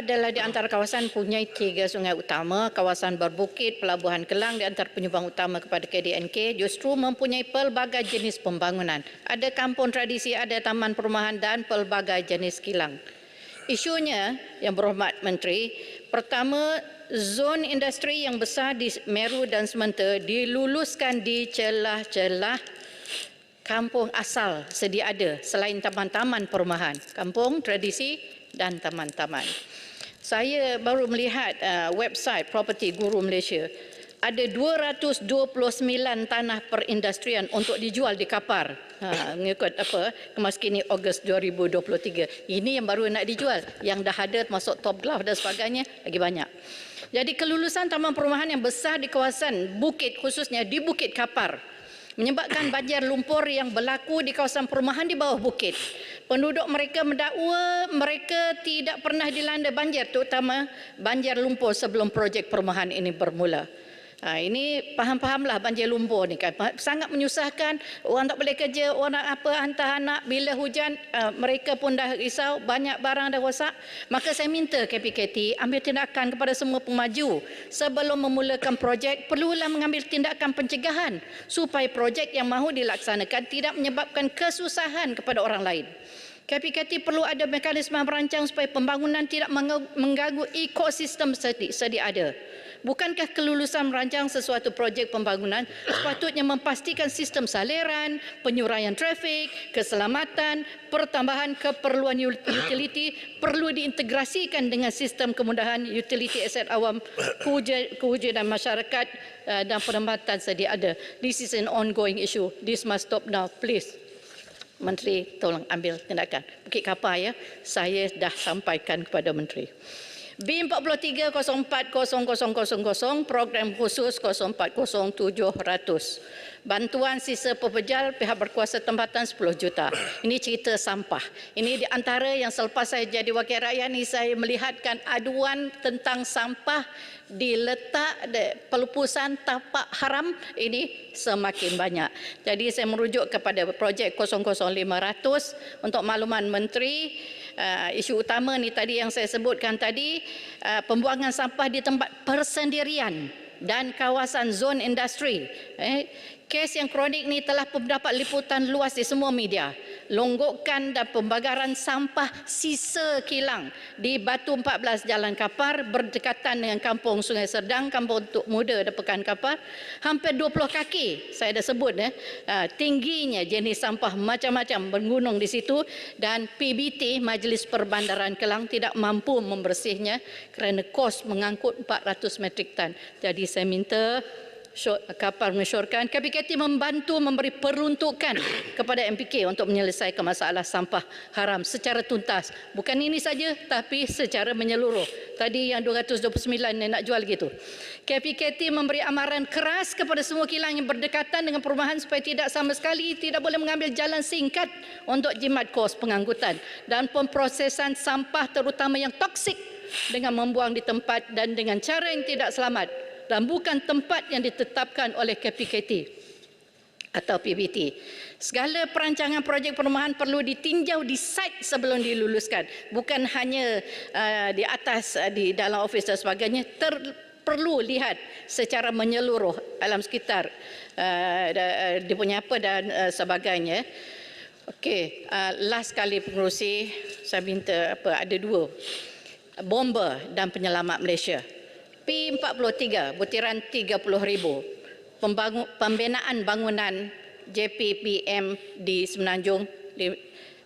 adalah di antara kawasan punya 3 sungai utama, kawasan berbukit, Pelabuhan Kelang di antara penyumbang utama kepada KDNK justru mempunyai pelbagai jenis pembangunan. Ada kampung tradisi, ada taman perumahan dan pelbagai jenis kilang. Isunya yang berhormat Menteri, pertama, zon industri yang besar di Meru dan Sementa diluluskan di celah-celah kampung asal sedia ada selain taman-taman perumahan, kampung tradisi dan taman-taman. Saya baru melihat website Property Guru Malaysia. Ada 229 tanah perindustrian untuk dijual di Kapar. Mengikut kemaskini Ogos 2023. Ini yang baru nak dijual. Yang dah ada masuk top glove dan sebagainya lagi banyak. Jadi kelulusan taman perumahan yang besar di kawasan bukit, khususnya di Bukit Kapar, menyebabkan banjir lumpur yang berlaku di kawasan perumahan di bawah bukit. Penduduk mereka mendakwa mereka tidak pernah dilanda banjir, terutama banjir lumpur sebelum projek perumahan ini bermula. Ini faham-fahamlah banjir lumpur ni kan sangat menyusahkan, orang tak boleh kerja, orang nak hantar anak, bila hujan mereka pun dah risau, banyak barang dah rosak. Maka saya minta KPKT ambil tindakan kepada semua pemaju sebelum memulakan projek, perlulah mengambil tindakan pencegahan supaya projek yang mahu dilaksanakan tidak menyebabkan kesusahan kepada orang lain. KPKT perlu ada mekanisme merancang supaya pembangunan tidak mengganggu ekosistem sedia ada. Bukankah kelulusan merancang sesuatu projek pembangunan sepatutnya memastikan sistem saliran, penyuraian trafik, keselamatan, pertambahan keperluan utiliti perlu diintegrasikan dengan sistem kemudahan utility aset awam, kewujudan masyarakat dan penempatan sedia ada. This is an ongoing issue. This must stop now, please. Menteri, tolong ambil tindakan. Bukit Kapar ya, saya dah sampaikan kepada Menteri. BIM 43040000 program khusus 040700. Bantuan sisa pepejal pihak berkuasa tempatan 10 juta. Ini cerita sampah. Ini di antara yang selepas saya jadi wakil rakyat ni saya melihatkan aduan tentang sampah diletak pelupusan tapak haram ini semakin banyak. Jadi saya merujuk kepada projek 00500 untuk makluman Menteri. Isu utama ni tadi yang saya sebutkan tadi, pembuangan sampah di tempat persendirian dan kawasan zon industri. Kes yang kronik ni telah mendapat liputan luas di semua media. Longgokkan dan pembakaran sampah sisa kilang di Batu 14 Jalan Kapar berdekatan dengan kampung Sungai Serdang, kampung Tuk Muda dan Pekan Kapar. Hampir 20 kaki saya dah sebut tingginya jenis sampah macam-macam bergunung di situ dan PBT Majlis Perbandaran Kelang tidak mampu membersihnya kerana kos mengangkut 400 metrik tan. Jadi saya minta Kapar mengesyorkan KPKT membantu memberi peruntukan kepada MPK untuk menyelesaikan masalah sampah haram secara tuntas. Bukan ini saja tapi secara menyeluruh. Tadi yang 229 yang nak jual gitu. KPKT memberi amaran keras kepada semua kilang yang berdekatan dengan perumahan supaya tidak sama sekali tidak boleh mengambil jalan singkat untuk jimat kos pengangkutan dan pemprosesan sampah terutama yang toksik dengan membuang di tempat dan dengan cara yang tidak selamat dan bukan tempat yang ditetapkan oleh KPKT atau PBT. Segala perancangan projek perumahan perlu ditinjau di site sebelum diluluskan. Bukan hanya di atas, di dalam ofis dan sebagainya. Perlu lihat secara menyeluruh alam sekitar. Dia punya apa dan sebagainya. Okey, last kali pengerusi, saya minta ada dua. Bomba dan Penyelamat Malaysia. P43 butiran 30,000 pembinaan bangunan JPPM di Semenanjung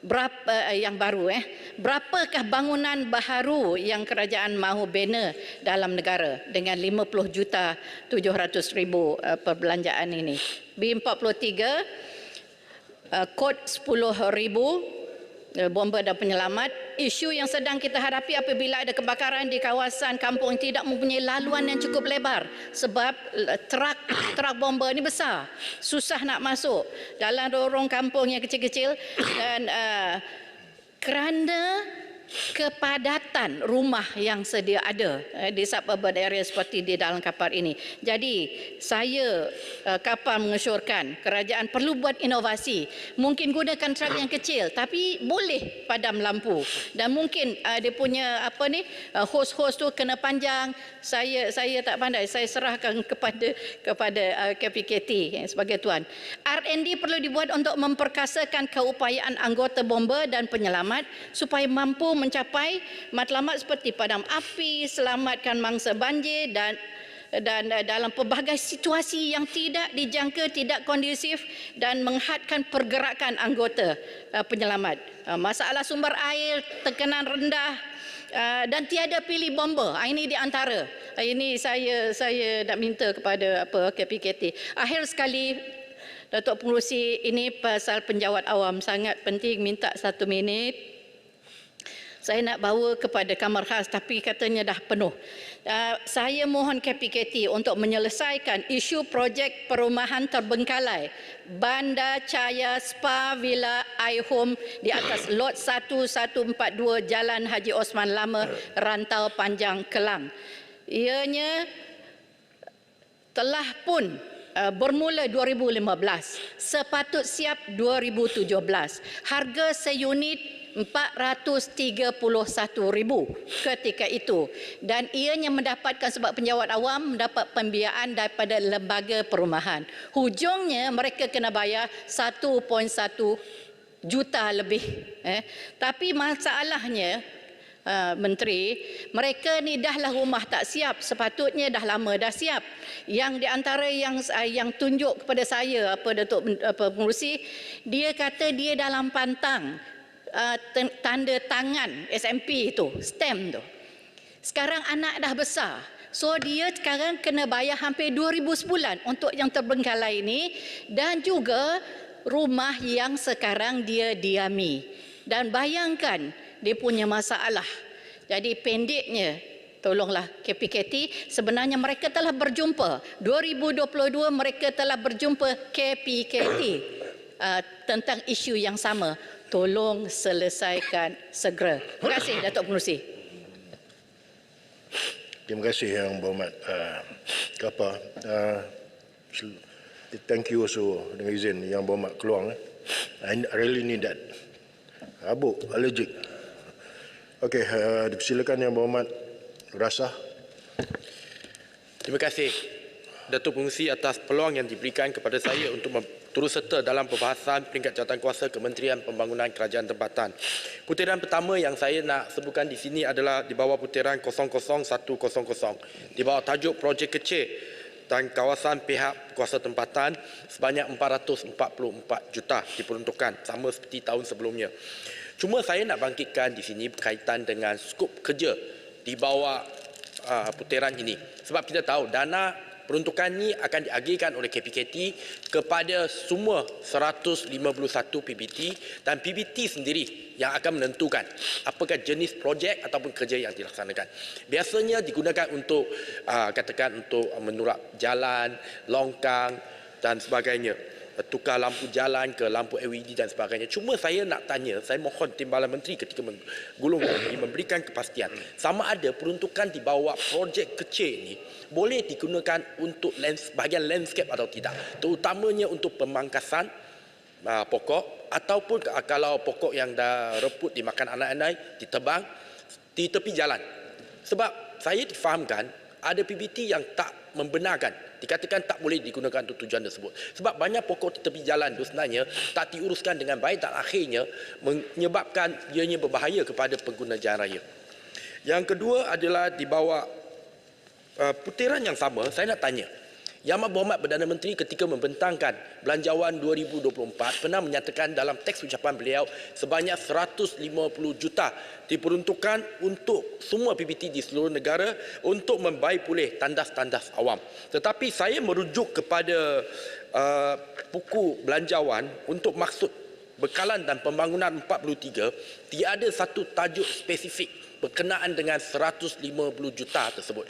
berapa yang baru berapakah bangunan baharu yang kerajaan mahu bina dalam negara dengan 50,700,000 perbelanjaan ini. B43 kod 10,000 bomba dan penyelamat. Isu yang sedang kita hadapi apabila ada kebakaran di kawasan kampung yang tidak mempunyai laluan yang cukup lebar sebab truk bomba ini besar, susah nak masuk dalam lorong kampung yang kecil-kecil dan kerana kepadatan rumah yang sedia ada di suburban area seperti di dalam kapal ini. Jadi saya kapal mengesyorkan kerajaan perlu buat inovasi. Mungkin gunakan truk yang kecil tapi boleh padam lampu, dan mungkin dia punya hos-hos tu kena panjang. Saya tak pandai, saya serahkan kepada KPKT sebagai tuan. R&D perlu dibuat untuk memperkasakan keupayaan anggota bomba dan penyelamat supaya mampu mencapai matlamat seperti padam api, selamatkan mangsa banjir dan dalam pelbagai situasi yang tidak dijangka, tidak kondusif, dan menghadkan pergerakan anggota penyelamat. Masalah sumber air, tekanan rendah, dan tiada pilih bomba. Ini di antara. Ini saya nak minta kepada KPKT. Akhir sekali, Datuk Pengerusi, ini pasal penjawat awam sangat penting, minta 1 minit. Saya nak bawa kepada Kamar Khas tapi katanya dah penuh. Saya mohon KPKT untuk menyelesaikan isu projek perumahan terbengkalai Banda Cahaya Spa Villa iHome di atas lot 1142 Jalan Haji Osman Lama, Rantau Panjang, Kelang. Ianya telah pun bermula 2015, sepatut siap 2017. Harga seunit RM431,000 ketika itu, dan ianya mendapatkan, sebab penjawat awam mendapat pembiayaan daripada lembaga perumahan. Hujungnya mereka kena bayar 1.1 juta lebih. Tapi masalahnya, Menteri, mereka ni dahlah rumah tak siap, sepatutnya dah lama dah siap. Yang di antara yang tunjuk kepada saya Datuk Pengerusi, dia kata dia dalam pantang tanda tangan SMP itu, stamp tu. Sekarang anak dah besar, so dia sekarang kena bayar hampir 2,000 sebulan untuk yang terbengkalai ini, dan juga rumah yang sekarang dia diami. Dan bayangkan dia punya masalah. Jadi pendeknya, tolonglah KPKT, sebenarnya mereka telah berjumpa 2022, mereka telah berjumpa KPKT tentang isu yang sama. Tolong selesaikan segera. Terima kasih Datuk Pengerusi. Terima kasih Yang Berhormat Kapa. Thank you also dengan izin Yang Berhormat keluar. I really need that. Abuk, allergic. Okey, dipersilakan Yang Berhormat Rasah. Terima kasih Datuk Pengerusi atas peluang yang diberikan kepada saya untuk turut serta dalam perbahasan peringkat jawatankuasa Kementerian Pembangunan Kerajaan Tempatan. Putiran pertama yang saya nak sebutkan di sini adalah di bawah putiran 00100, di bawah tajuk projek kecil dan kawasan pihak kuasa tempatan sebanyak 444 juta diperuntukkan, sama seperti tahun sebelumnya. Cuma saya nak bangkitkan di sini berkaitan dengan skop kerja di bawah putiran ini. Sebab kita tahu dana peruntukan ini akan diagihkan oleh KPKT kepada semua 151 PBT, dan PBT sendiri yang akan menentukan apakah jenis projek ataupun kerja yang dilaksanakan. Biasanya digunakan untuk katakan untuk menurap jalan, longkang dan sebagainya, tukar lampu jalan ke lampu LED dan sebagainya. Cuma saya nak tanya, saya mohon Timbalan Menteri ketika menggulungkan ini memberikan kepastian sama ada peruntukan di bawah projek kecil ini boleh digunakan untuk bahagian landscape atau tidak, terutamanya untuk pemangkasan pokok, ataupun kalau pokok yang dah reput dimakan anak-anak ditebang di tepi jalan. Sebab saya difahamkan ada PBT yang tak membenarkan, dikatakan tak boleh digunakan untuk tujuan tersebut. Sebab banyak pokok di tepi jalan itu sebenarnya tak diuruskan dengan baik dan akhirnya menyebabkan ianya berbahaya kepada pengguna jalan raya. Yang kedua adalah di bawah putiran yang sama, saya nak tanya, Yang Amat Berhormat Perdana Menteri ketika membentangkan Belanjawan 2024 pernah menyatakan dalam teks ucapan beliau sebanyak 150 juta diperuntukkan untuk semua PBT di seluruh negara untuk membaik pulih tandas-tandas awam. Tetapi saya merujuk kepada buku Belanjawan untuk maksud bekalan dan pembangunan 43, tiada satu tajuk spesifik berkenaan dengan 150 juta tersebut.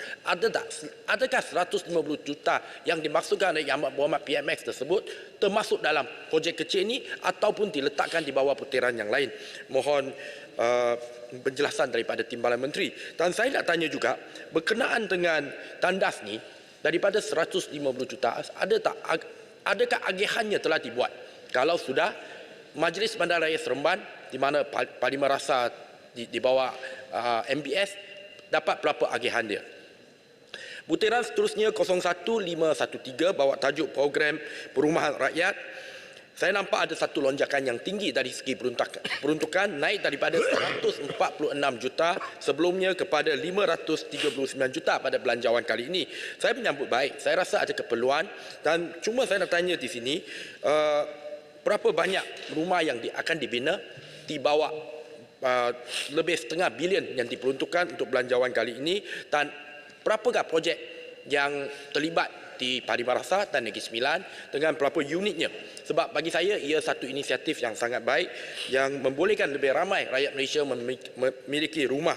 Adakah 150 juta yang dimaksudkan oleh Yang Amat Berhormat PMX tersebut termasuk dalam projek kecil ini ataupun diletakkan di bawah putiran yang lain? Mohon penjelasan daripada Timbalan Menteri. Dan saya nak tanya juga, berkenaan dengan tandas ni, daripada 150 juta, adakah agihannya telah dibuat? Kalau sudah, Majlis Bandaraya Seremban, di mana Parlimen Rasa di bawah MBS, dapat berapa agihan dia? Butiran seterusnya 01513 bawa tajuk program perumahan rakyat. Saya nampak ada satu lonjakan yang tinggi dari segi peruntukan, naik daripada 146 juta sebelumnya kepada 539 juta pada belanjawan kali ini. Saya menyambut baik. Saya rasa ada keperluan, dan cuma saya nak tanya di sini, berapa banyak rumah yang akan dibina di bawah lebih setengah bilion yang diperuntukkan untuk belanjawan kali ini, dan berapakah projek yang terlibat di Parlimen Rasa dan Negeri Sembilan dengan berapa unitnya? Sebab bagi saya ia satu inisiatif yang sangat baik yang membolehkan lebih ramai rakyat Malaysia memiliki rumah.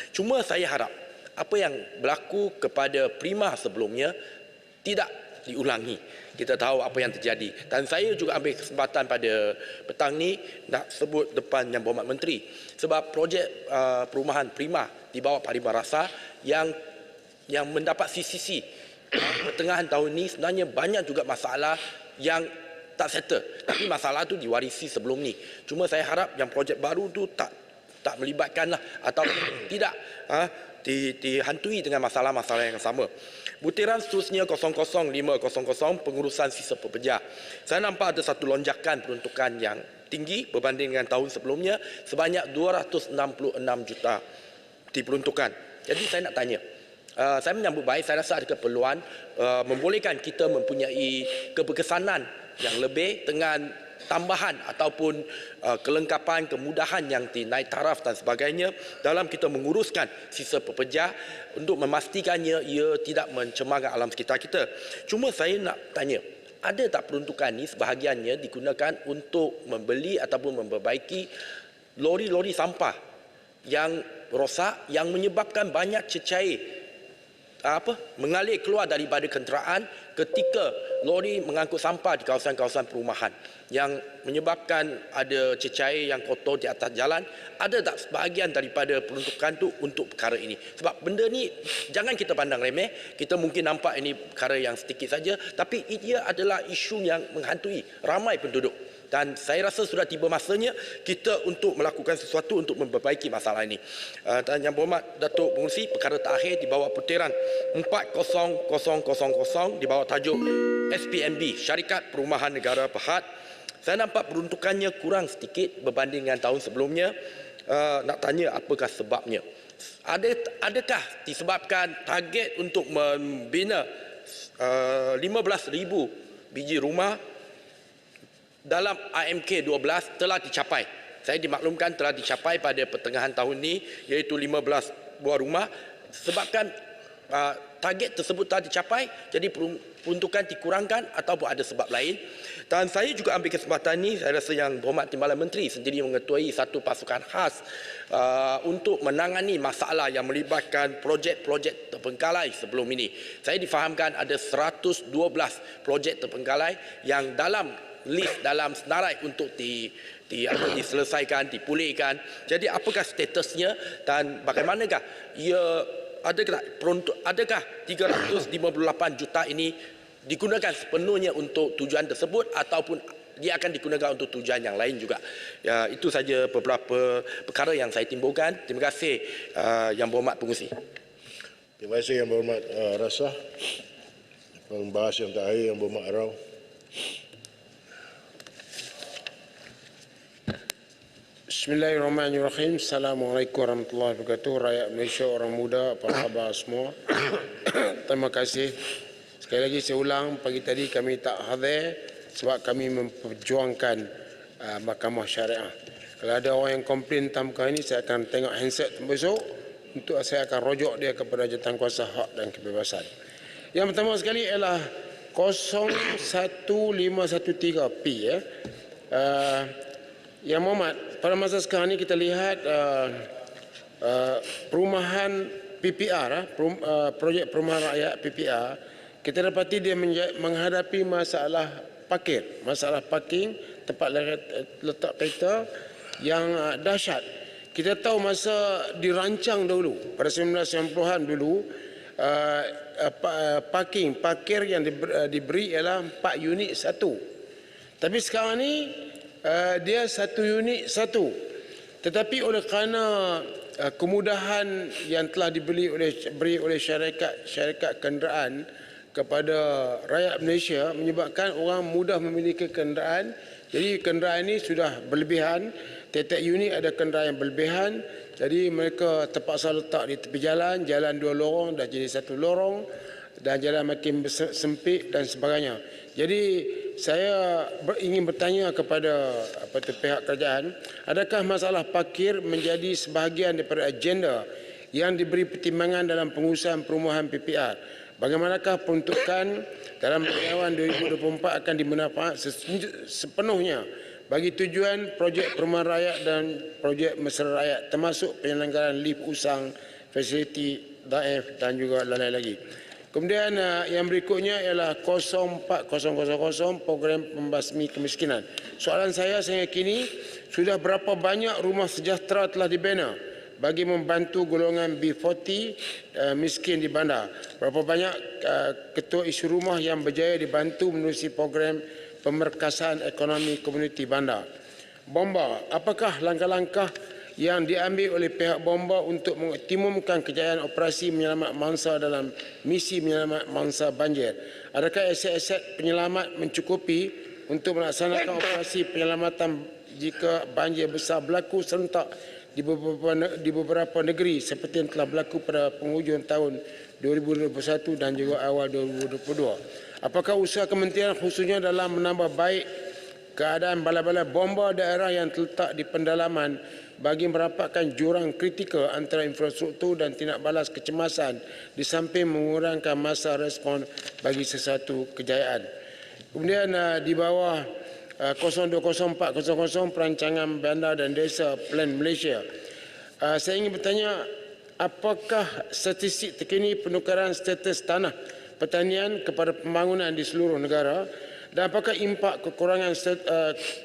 Cuma saya harap apa yang berlaku kepada Prima sebelumnya tidak diulangi. Kita tahu apa yang terjadi, dan saya juga ambil kesempatan pada petang ni nak sebut depan Yang Berhormat Menteri, sebab projek perumahan Prima di bawah Parlimen Rasa yang mendapat CCC pertengahan tahun ini, sebenarnya banyak juga masalah yang tak settle, tapi masalah tu diwarisi sebelum ni. Cuma saya harap yang projek baru tu tak melibatkanlah atau tidak dihantui dengan masalah-masalah yang sama. Butiran seterusnya 00500 pengurusan sisa pekerja. Saya nampak ada satu lonjakan peruntukan yang tinggi berbanding dengan tahun sebelumnya, sebanyak 266 juta diperuntukkan. Jadi saya nak tanya, saya menyambut baik, saya rasa ada keperluan membolehkan kita mempunyai keberkesanan yang lebih dengan tambahan ataupun kelengkapan, kemudahan yang dinaik taraf dan sebagainya dalam kita menguruskan sisa pekerja untuk memastikannya ia tidak mencemarkan alam sekitar kita. Cuma saya nak tanya, ada tak peruntukan ini sebahagiannya digunakan untuk membeli ataupun memperbaiki lori-lori sampah yang rosak, yang menyebabkan banyak cecair mengalir keluar daripada kenderaan ketika lori mengangkut sampah di kawasan-kawasan perumahan, yang menyebabkan ada cecair yang kotor di atas jalan? Ada tak sebahagian daripada peruntukan tu untuk perkara ini? Sebab benda ni jangan kita pandang remeh, kita mungkin nampak ini perkara yang sedikit saja, tapi ia adalah isu yang menghantui ramai penduduk. Dan saya rasa sudah tiba masanya kita untuk melakukan sesuatu untuk memperbaiki masalah ini. Dan Yang Berhormat Datuk Pengerusi, perkara terakhir di bawah putiran 40000 di bawah tajuk SPNB, Syarikat Perumahan Negara Berhad. Saya nampak peruntukannya kurang sedikit berbanding dengan tahun sebelumnya. Nak tanya apakah sebabnya? Adakah disebabkan target untuk membina 15,000 biji rumah dalam IMK 12 telah dicapai? Saya dimaklumkan telah dicapai pada pertengahan tahun ini, iaitu 15 buah rumah. Sebabkan target tersebut telah dicapai, jadi peruntukan dikurangkan ataupun ada sebab lain? Dan saya juga ambil kesempatan ini, saya rasa Yang Berhormat Timbalan Menteri sendiri mengetuai satu pasukan khas untuk menangani masalah yang melibatkan projek-projek terbengkalai sebelum ini. Saya difahamkan ada 112 projek terbengkalai yang dalam list, dalam senarai untuk diselesaikan, dipulihkan. Jadi apakah statusnya dan bagaimanakah adakah 358 juta ini digunakan sepenuhnya untuk tujuan tersebut ataupun dia akan digunakan untuk tujuan yang lain juga? Ya, itu saja beberapa perkara yang saya timbulkan. Terima kasih Yang Berhormat Pengerusi. Terima kasih Yang Berhormat Rasa. Membahas yang terakhir Yang Berhormat Arau. Bismillahirrahmanirrahim. Assalamualaikum warahmatullahi wabarakatuh. Rakyat Malaysia, orang muda, apa khabar semua? Terima kasih. Sekali lagi saya ulang, pagi tadi kami tak hadir sebab kami memperjuangkan mahkamah syariah. Kalau ada orang yang komplain tentang perkara ini, saya akan tengok handset besok untuk saya akan rujuk dia kepada Jawatankuasa Hak dan Kebebasan. Yang pertama sekali ialah 01513P. Yang Muhammad, pada masa sekarang ini kita lihat perumahan PPR, projek perumahan rakyat PPR, kita dapati dia menghadapi masalah parking tempat letak kereta yang dahsyat. kita tahu masa dirancang dahulu pada 1990-an dulu, parkir yang diberi ialah 4 unit 1. Tapi sekarang ni dia 1 unit 1. Tetapi oleh kerana kemudahan yang telah diberi oleh syarikat kenderaan kepada rakyat Malaysia menyebabkan orang mudah memiliki kenderaan. Jadi kenderaan ini sudah berlebihan. Tiap-tiap unit ada kenderaan yang berlebihan. Jadi mereka terpaksa letak di tepi jalan 2 lorong dah jadi 1 lorong, dan jalan makin sempit dan sebagainya. Jadi saya ingin bertanya kepada pihak kerajaan, adakah masalah parkir menjadi sebahagian daripada agenda yang diberi pertimbangan dalam pengurusan perumahan PPR? Bagaimanakah peruntukan dalam Pengawasan 2024 akan dimanfaatkan sepenuhnya bagi tujuan projek perumahan rakyat dan projek mesra rakyat, termasuk penyelenggaraan lift usang, fasiliti daif dan juga lain-lain lagi. Kemudian yang berikutnya ialah 04000 program pembasmi kemiskinan. Soalan saya sehingga kini, sudah berapa banyak rumah sejahtera telah dibina bagi membantu golongan B40 miskin di bandar? Berapa banyak ketua isu rumah yang berjaya dibantu menerusi program pemerkasan ekonomi komuniti bandar? Bomba, apakah langkah-langkah yang diambil oleh pihak Bomba untuk mengoptimumkan kejayaan operasi menyelamat mangsa dalam misi menyelamat mangsa banjir? Adakah aset-aset penyelamat mencukupi untuk melaksanakan operasi penyelamatan jika banjir besar berlaku serentak di beberapa negeri seperti yang telah berlaku pada penghujung tahun 2021 dan juga awal 2022? Apakah usaha kementerian khususnya dalam menambah baik keadaan balai-balai bomba daerah yang terletak di pendalaman bagi merapatkan jurang kritikal antara infrastruktur dan tindak balas kecemasan di samping mengurangkan masa respon bagi sesuatu kejayaan? Kemudian di bawah 020400 Perancangan Bandar dan Desa Plan Malaysia, saya ingin bertanya, apakah statistik terkini penukaran status tanah pertanian kepada pembangunan di seluruh negara, dan apakah impak kekurangan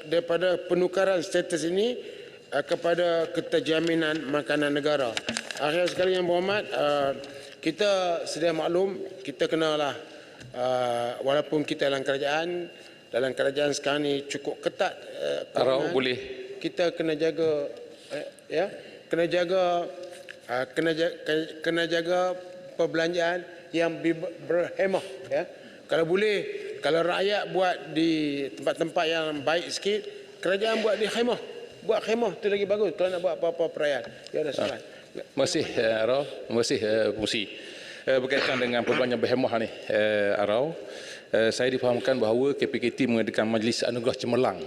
daripada penukaran status ini kepada keterjaminan makanan negara? Akhir sekali yang berhormat, kita sedia maklum, kita kenalah walaupun kita dalam kerajaan sekarang ni cukup ketat, boleh kita kena jaga kena jaga perbelanjaan yang berhemah, ya. Kalau boleh, kalau rakyat buat di tempat-tempat yang baik sikit, kerajaan buat di khemah. Buat khemah tu lagi bagus kalau nak buat apa-apa perayaan. Ya, ada soalan. Terima kasih Arau, terima kasih Fungsi. Berkaitan dengan perbelanjaan berhemah ni, Arau, saya difahamkan bahawa KPKT mengadakan Majlis Anugerah Cemerlang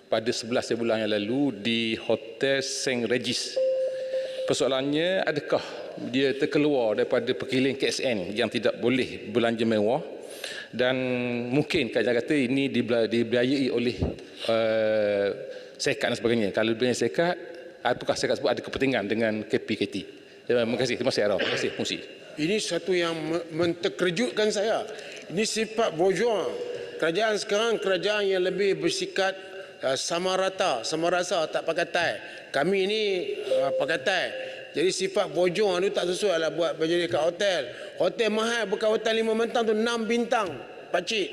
pada 11 bulan yang lalu di Hotel St. Regis. Persoalannya, adakah dia terkeluar daripada perkeliling KSN yang tidak boleh belanja mewah, dan mungkin kerajaan kata ini dibiayai oleh syarikat dan sebagainya. Kalau dibiayai syarikat, apakah syarikat sebut ada kepentingan dengan KPKT? Terima kasih Arau. Terima kasih Fungsi. Ini satu yang menterkejutkan saya. Ini sifat bourgeois. Kerajaan sekarang kerajaan yang lebih bersikap sama rasa, tak pakai tai. Kami ini pakai tai. Jadi sifat bourgeois itu tak sesuai lah buat berjaya kat hotel. Hotel mahal, bukan hotel 5 bintang tu 6 bintang. Pakcik,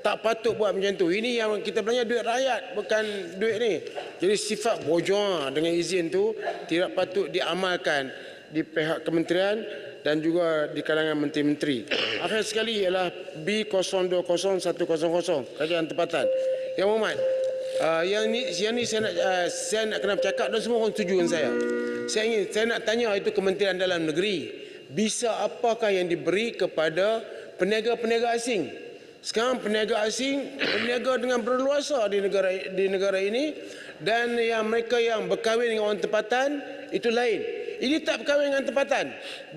tak patut buat macam tu. Ini yang kita belanja duit rakyat, bukan duit ni. Jadi sifat bourgeois dengan izin tu tidak patut diamalkan di pihak kementerian dan juga di kalangan menteri-menteri. Akhir sekali ialah B020100 kerajaan tempatan. Yang Mohd, yang ni saya nak kena bercakap dan semua orang setuju dengan saya. Saya nak tanya itu Kementerian Dalam Negeri, bisa apakah yang diberi kepada peniaga-peniaga asing? Sekarang peniaga asing berniaga dengan berleluasa di negara ini, dan yang mereka yang berkahwin dengan orang tempatan itu lain. Ini tak berkahwin dengan tempatan.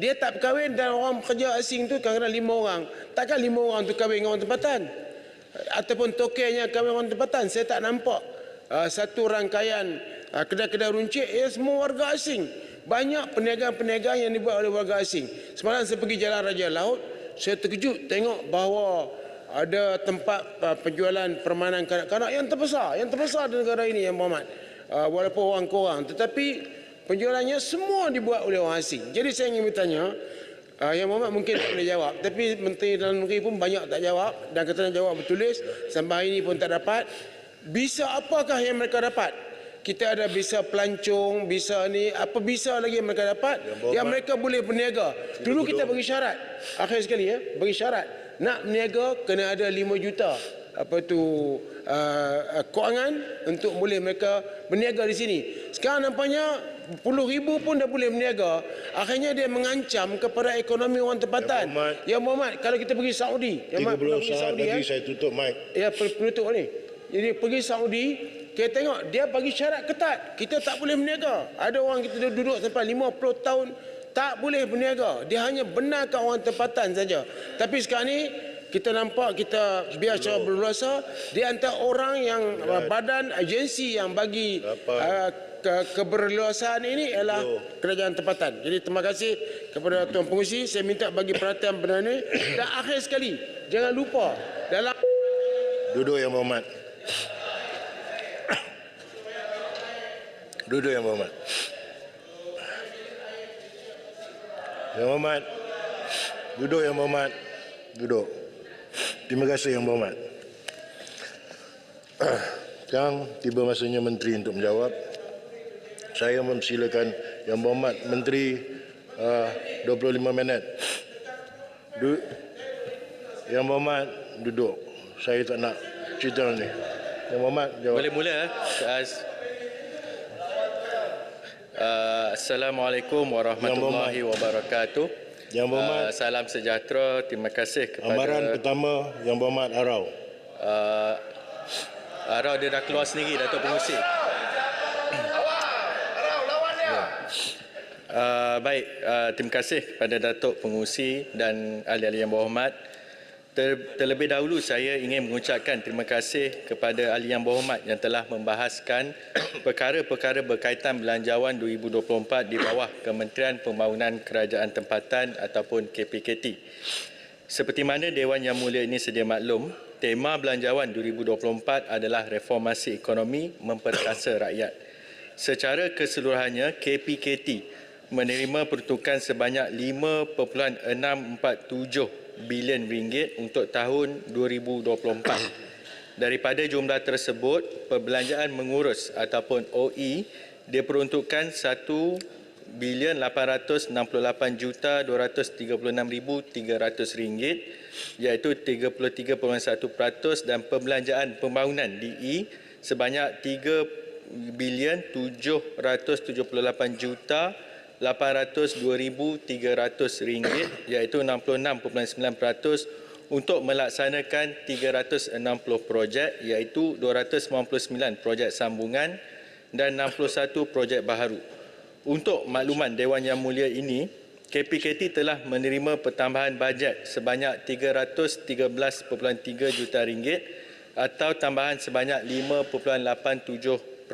Dia tak berkahwin, dan orang pekerja asing tu kadang-kadang 5 orang. Takkan 5 orang tu kahwin dengan orang tempatan? Ataupun tokenya kahwin dengan orang tempatan? Saya tak nampak satu rangkaian kedai-kedai runcit, semua warga asing. Banyak perniagaan-perniagaan yang dibuat oleh warga asing. Semalam saya pergi Jalan Raja Laut, saya terkejut tengok bahawa ada tempat penjualan permainan kanak-kanak yang terbesar di negara ini, yang Mohd. walaupun orang kurang, tetapi penjualannya semua dibuat oleh orang asing. Jadi saya ingin bertanya, Yang Mohamad mungkin tak boleh jawab, tapi Menteri Dalam Negeri pun banyak tak jawab dan kata jawab bertulis sampai hari ini pun tak dapat. Bisa apakah yang mereka dapat? Kita ada bisa pelancong, bisa ni, apa bisa lagi yang mereka dapat yang mereka boleh berniaga. Dulu kita bagi syarat, akhir sekali bagi syarat, nak berniaga kena ada 5 juta kewangan untuk boleh mereka berniaga di sini. Sekarang nampaknya puluh ribu pun dah boleh berniaga. Akhirnya dia mengancam kepada ekonomi orang tempatan. Ya Muhammad, kalau kita pergi Saudi, 30 saat lagi saya tutup mic. Ya, penutup ni. Jadi pergi Saudi, kita tengok dia bagi syarat ketat. Kita tak boleh berniaga. Ada orang kita duduk sampai 50 tahun tak boleh berniaga. Dia hanya benarkan orang tempatan saja. Tapi sekarang ni kita nampak, kita biar secara berluasa, di antara orang yang badan agensi yang bagi keberluasaan ini ialah kerajaan tempatan. Jadi terima kasih kepada Tuan Pengerusi. Saya minta bagi perhatian benda ini. Dan akhir sekali, jangan lupa dalam Duduk Yang Berhormat. Duduk Yang Berhormat. Yang Berhormat. Duduk Yang Berhormat. Duduk. Terima kasih Yang Berhormat. Sekarang tiba masanya Menteri untuk menjawab. Saya mempersilakan Yang Berhormat Menteri 25 minit. Yang Berhormat duduk. Saya tak nak cerita ni. Yang Berhormat jawab. Boleh mula. Assalamualaikum warahmatullahi wabarakatuh. Yang Berhormat. Salam sejahtera. Terima kasih kepada Amaran pertama Yang Berhormat Arau. Arau dia dah keluar sendiri, Datuk Pengerusi. Baik, terima kasih kepada Datuk Pengerusi dan ahli-ahli Yang Berhormat. Terlebih dahulu saya ingin mengucapkan terima kasih kepada ahli Yang Berhormat yang telah membahaskan perkara-perkara berkaitan belanjawan 2024 di bawah Kementerian Pembangunan Kerajaan Tempatan ataupun KPKT. Seperti mana Dewan Yang Mulia ini sedia maklum, tema belanjawan 2024 adalah reformasi ekonomi memperkasa rakyat. Secara keseluruhannya, KPKT menerima peruntukan sebanyak 5.647 bilion ringgit untuk tahun 2024. Daripada jumlah tersebut, perbelanjaan mengurus ataupun OE diperuntukkan 1,868,236,300 ringgit, iaitu 33.1%, dan perbelanjaan pembangunan DE sebanyak 3,878,802,300 ringgit, iaitu 66.9%, untuk melaksanakan 360 projek, iaitu 299 projek sambungan dan 61 projek baharu. Untuk makluman Dewan Yang Mulia ini, KPKT telah menerima pertambahan bajet sebanyak 313.3 juta ringgit atau tambahan sebanyak 5.87%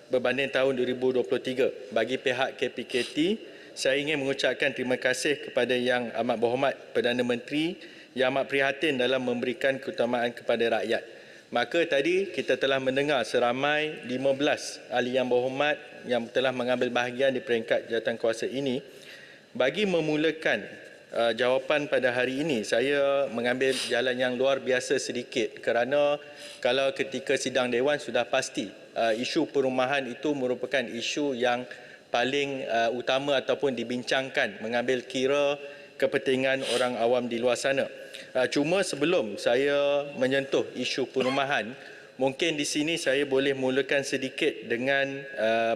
berbanding tahun 2023. Bagi pihak KPKT, saya ingin mengucapkan terima kasih kepada Yang Amat Berhormat Perdana Menteri yang amat prihatin dalam memberikan keutamaan kepada rakyat. Maka tadi kita telah mendengar seramai 15 ahli Yang Berhormat yang telah mengambil bahagian di peringkat jawatankuasa ini. Bagi memulakan jawapan pada hari ini, saya mengambil jalan yang luar biasa sedikit kerana kalau ketika sidang Dewan sudah pasti isu perumahan itu merupakan isu yang paling utama ataupun dibincangkan, mengambil kira kepentingan orang awam di luar sana. Cuma sebelum saya menyentuh isu perumahan, mungkin di sini saya boleh mulakan sedikit dengan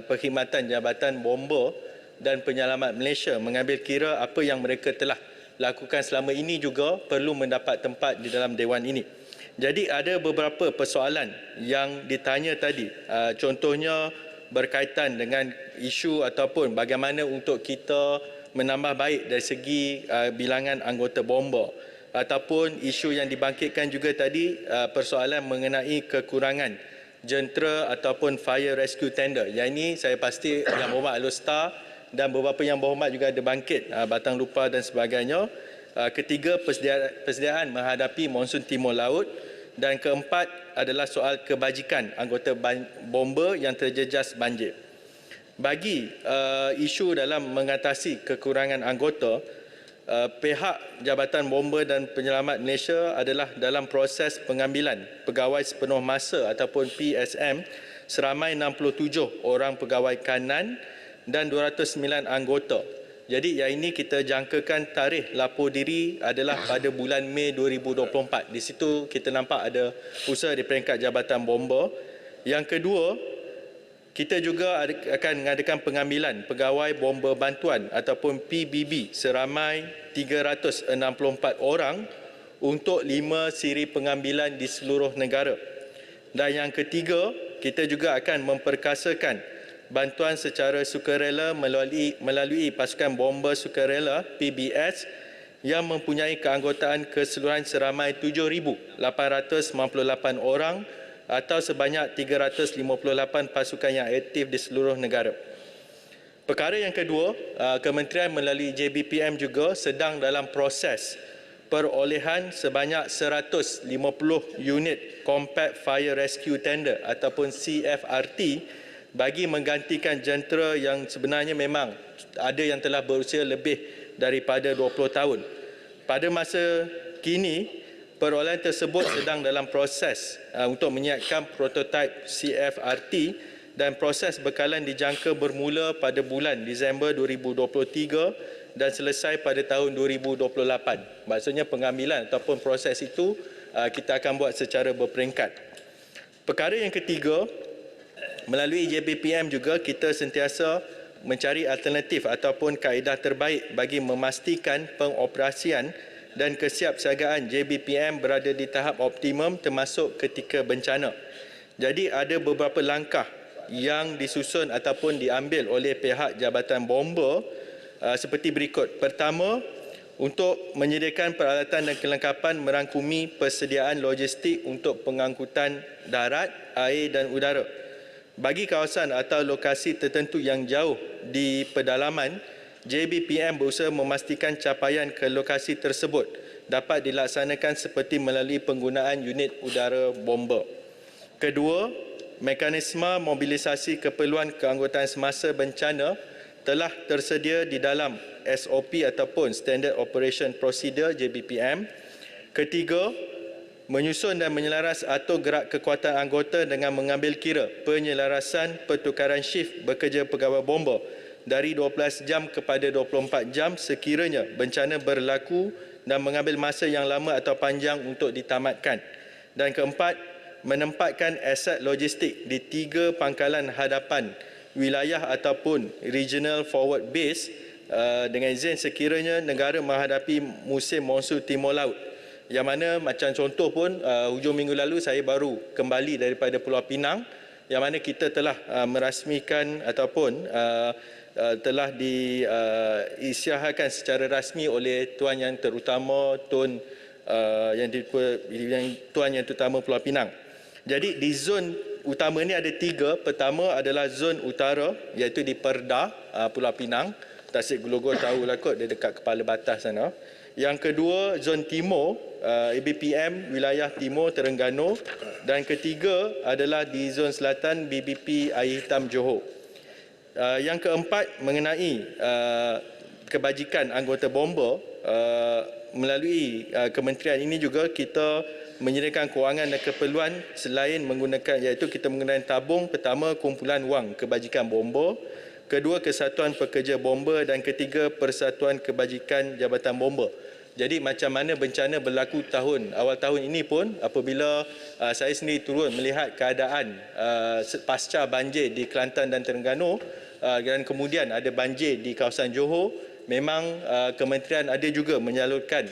perkhidmatan Jabatan Bomba dan Penyelamat Malaysia, mengambil kira apa yang mereka telah lakukan selama ini juga perlu mendapat tempat di dalam Dewan ini. Jadi ada beberapa persoalan yang ditanya tadi, contohnya berkaitan dengan isu ataupun bagaimana untuk kita menambah baik dari segi bilangan anggota bomba, ataupun isu yang dibangkitkan juga tadi, persoalan mengenai kekurangan jentera ataupun fire rescue tender. Yang ini saya pasti Yang Berhormat Alustar dan beberapa Yang Berhormat juga ada bangkit, Batang Lupa dan sebagainya. Ketiga, persediaan menghadapi monsun timur laut, Dan keempat adalah soal kebajikan anggota bomba yang terjejas banjir. Bagi isu dalam mengatasi kekurangan anggota, pihak Jabatan Bomba dan Penyelamat Malaysia adalah dalam proses pengambilan pegawai sepenuh masa ataupun PSM seramai 67 orang pegawai kanan dan 209 anggota. Jadi yang ini kita jangkakan tarikh lapor diri adalah pada bulan Mei 2024. Di situ kita nampak ada usaha di peringkat Jabatan Bomba. Yang kedua, kita juga akan mengadakan pengambilan pegawai bomba bantuan ataupun PBB seramai 364 orang untuk 5 siri pengambilan di seluruh negara. Dan yang ketiga, kita juga akan memperkasakan bantuan secara sukarela melalui pasukan bomba sukarela PBS yang mempunyai keanggotaan keseluruhan seramai 7,898 orang atau sebanyak 358 pasukan yang aktif di seluruh negara. Perkara yang kedua, Kementerian melalui JBPM juga sedang dalam proses perolehan sebanyak 150 unit Compact Fire Rescue Tender ataupun CFRT bagi menggantikan jentera yang sebenarnya memang ada yang telah berusia lebih daripada 20 tahun. Pada masa kini, perolehan tersebut sedang dalam proses untuk menyiapkan prototipe CFRT dan proses bekalan dijangka bermula pada bulan Disember 2023 dan selesai pada tahun 2028. Maksudnya pengambilan ataupun proses itu kita akan buat secara berperingkat. Perkara yang ketiga, melalui JBPM juga kita sentiasa mencari alternatif ataupun kaedah terbaik bagi memastikan pengoperasian dan kesiapsiagaan JBPM berada di tahap optimum termasuk ketika bencana. Jadi ada beberapa langkah yang disusun ataupun diambil oleh pihak Jabatan Bomba seperti berikut. Pertama, untuk menyediakan peralatan dan kelengkapan merangkumi persediaan logistik untuk pengangkutan darat, air dan udara. Bagi kawasan atau lokasi tertentu yang jauh di pedalaman, JBPM berusaha memastikan capaian ke lokasi tersebut dapat dilaksanakan seperti melalui penggunaan unit udara bomba. Kedua, mekanisme mobilisasi keperluan keanggotaan semasa bencana telah tersedia di dalam SOP ataupun Standard Operation Procedure JBPM. Ketiga, menyusun dan menyelaras atur gerak kekuatan anggota dengan mengambil kira penyelarasan pertukaran shift bekerja pegawai bomba dari 12 jam kepada 24 jam sekiranya bencana berlaku dan mengambil masa yang lama atau panjang untuk ditamatkan. Dan keempat, menempatkan aset logistik di 3 pangkalan hadapan wilayah ataupun regional forward base dengan izin sekiranya negara menghadapi musim monsun timur laut. Yang mana macam contoh pun hujung minggu lalu saya baru kembali daripada Pulau Pinang yang mana kita telah merasmikan ataupun telah diisytiharkan secara rasmi oleh Tuan Yang Terutama Tun Tuan Yang Terutama Pulau Pinang. Jadi di zon utama ni ada 3. Pertama adalah zon utara iaitu di Perda Pulau Pinang. Tasik Gelogor tahulah kot, dia dekat kepala batas sana. Yang kedua zon timur ABPM wilayah timur Terengganu dan ketiga adalah di zon selatan BBP Air Hitam Johor. Yang keempat mengenai kebajikan anggota bomba, melalui kementerian ini juga kita menyediakan kewangan dan keperluan selain menggunakan iaitu kita menggunakan tabung. Pertama, kumpulan wang kebajikan bomba, kedua Kesatuan Pekerja Bomba dan ketiga Persatuan Kebajikan Jabatan Bomba. Jadi macam mana bencana berlaku awal tahun ini pun apabila saya sendiri turun melihat keadaan pasca banjir di Kelantan dan Terengganu dan kemudian ada banjir di kawasan Johor, memang kementerian ada juga menyalurkan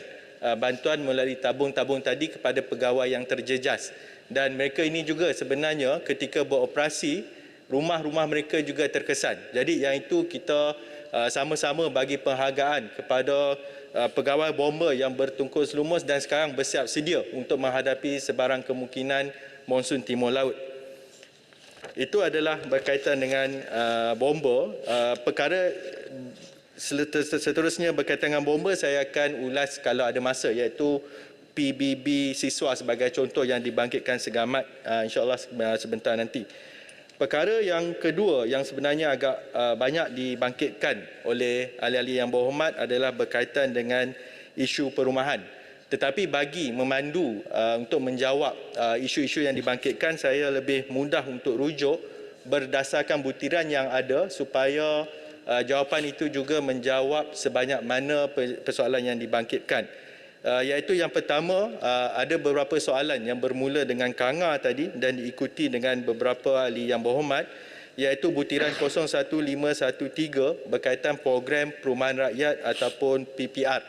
bantuan melalui tabung-tabung tadi kepada pegawai yang terjejas. Dan mereka ini juga sebenarnya ketika beroperasi, rumah-rumah mereka juga terkesan. Jadi yang itu kita sama-sama bagi penghargaan kepada pegawai bomba yang bertungkus lumus dan sekarang bersiap sedia untuk menghadapi sebarang kemungkinan monsun timur laut. Itu adalah berkaitan dengan bomba. Perkara seterusnya berkaitan dengan bomba saya akan ulas kalau ada masa, iaitu PBB siswa sebagai contoh yang dibangkitkan segamat insyaAllah sebentar nanti. Perkara yang kedua yang sebenarnya agak banyak dibangkitkan oleh ahli-ahli yang berhormat adalah berkaitan dengan isu perumahan. Tetapi bagi memandu untuk menjawab isu-isu yang dibangkitkan, saya lebih mudah untuk rujuk berdasarkan butiran yang ada supaya jawapan itu juga menjawab sebanyak mana persoalan yang dibangkitkan. Iaitu yang pertama, ada beberapa soalan yang bermula dengan Kanga tadi dan diikuti dengan beberapa ahli yang berhormat, iaitu butiran 01513 berkaitan program perumahan rakyat ataupun PPR.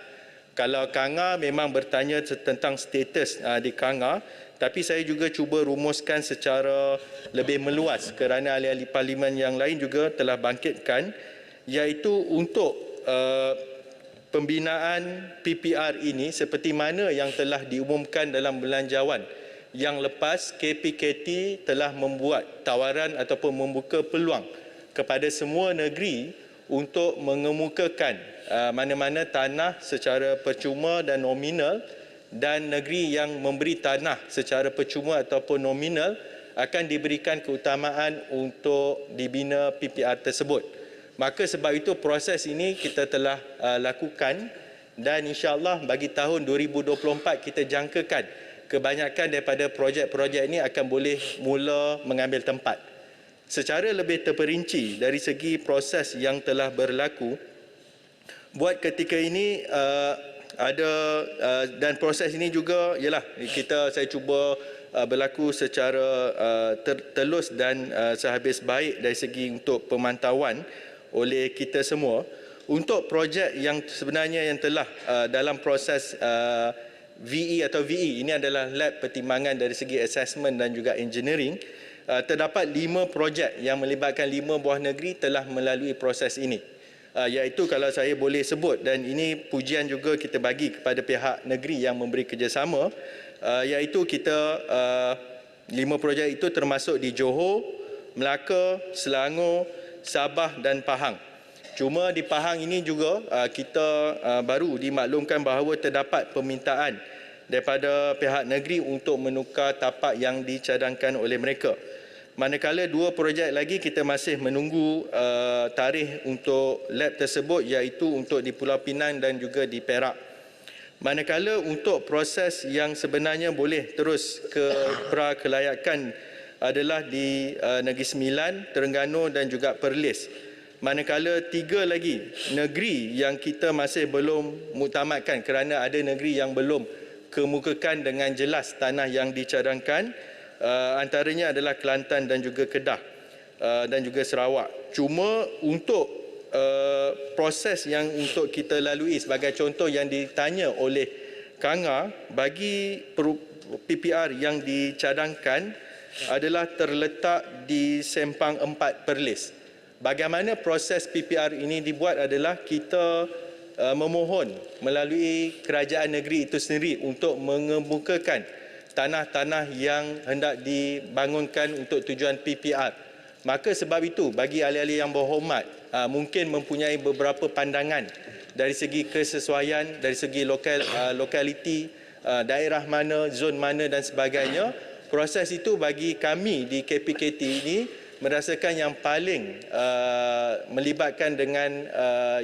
Kalau Kanga memang bertanya tentang status di Kanga, tapi saya juga cuba rumuskan secara lebih meluas kerana ahli-ahli parlimen yang lain juga telah bangkitkan, iaitu untuk pembinaan PPR ini seperti mana yang telah diumumkan dalam belanjawan yang lepas, KPKT telah membuat tawaran ataupun membuka peluang kepada semua negeri untuk mengemukakan mana-mana tanah secara percuma dan nominal, dan negeri yang memberi tanah secara percuma ataupun nominal akan diberikan keutamaan untuk dibina PPR tersebut. Maka sebab itu proses ini kita telah lakukan dan insya-Allah bagi tahun 2024 kita jangkakan kebanyakan daripada projek-projek ini akan boleh mula mengambil tempat. Secara lebih terperinci dari segi proses yang telah berlaku, buat ketika ini ada dan proses ini juga ialah saya cuba berlaku secara telus dan sehabis baik dari segi untuk pemantauan oleh kita semua untuk projek yang sebenarnya yang telah dalam proses VE atau VE, ini adalah lab pertimbangan dari segi assessment dan juga engineering. Terdapat 5 projek yang melibatkan 5 buah negeri telah melalui proses ini. Iaitu kalau saya boleh sebut, dan ini pujian juga kita bagi kepada pihak negeri yang memberi kerjasama, iaitu kita 5 projek itu termasuk di Johor, Melaka, Selangor, Sabah dan Pahang. Cuma di Pahang ini juga kita baru dimaklumkan bahawa terdapat permintaan daripada pihak negeri untuk menukar tapak yang dicadangkan oleh mereka. Manakala 2 projek lagi kita masih menunggu tarikh untuk lab tersebut, iaitu untuk di Pulau Pinang dan juga di Perak. Manakala untuk proses yang sebenarnya boleh terus ke prakelayakan adalah di Negeri Sembilan, Terengganu dan juga Perlis. Manakala 3 lagi negeri yang kita masih belum muktamadkan kerana ada negeri yang belum kemukakan dengan jelas tanah yang dicadangkan, antaranya adalah Kelantan dan juga Kedah dan juga Sarawak. Cuma untuk proses yang untuk kita lalui sebagai contoh yang ditanya oleh Kanga, bagi PPR yang dicadangkan adalah terletak di Sempang 4 Perlis. Bagaimana proses PPR ini dibuat adalah kita memohon melalui kerajaan negeri itu sendiri untuk mengemukakan tanah-tanah yang hendak dibangunkan untuk tujuan PPR. Maka sebab itu bagi ahli-ahli yang berhormat mungkin mempunyai beberapa pandangan dari segi kesesuaian, dari segi lokaliti, daerah mana, zon mana dan sebagainya. Proses itu bagi kami di KPKT ini merasakan yang paling melibatkan dengan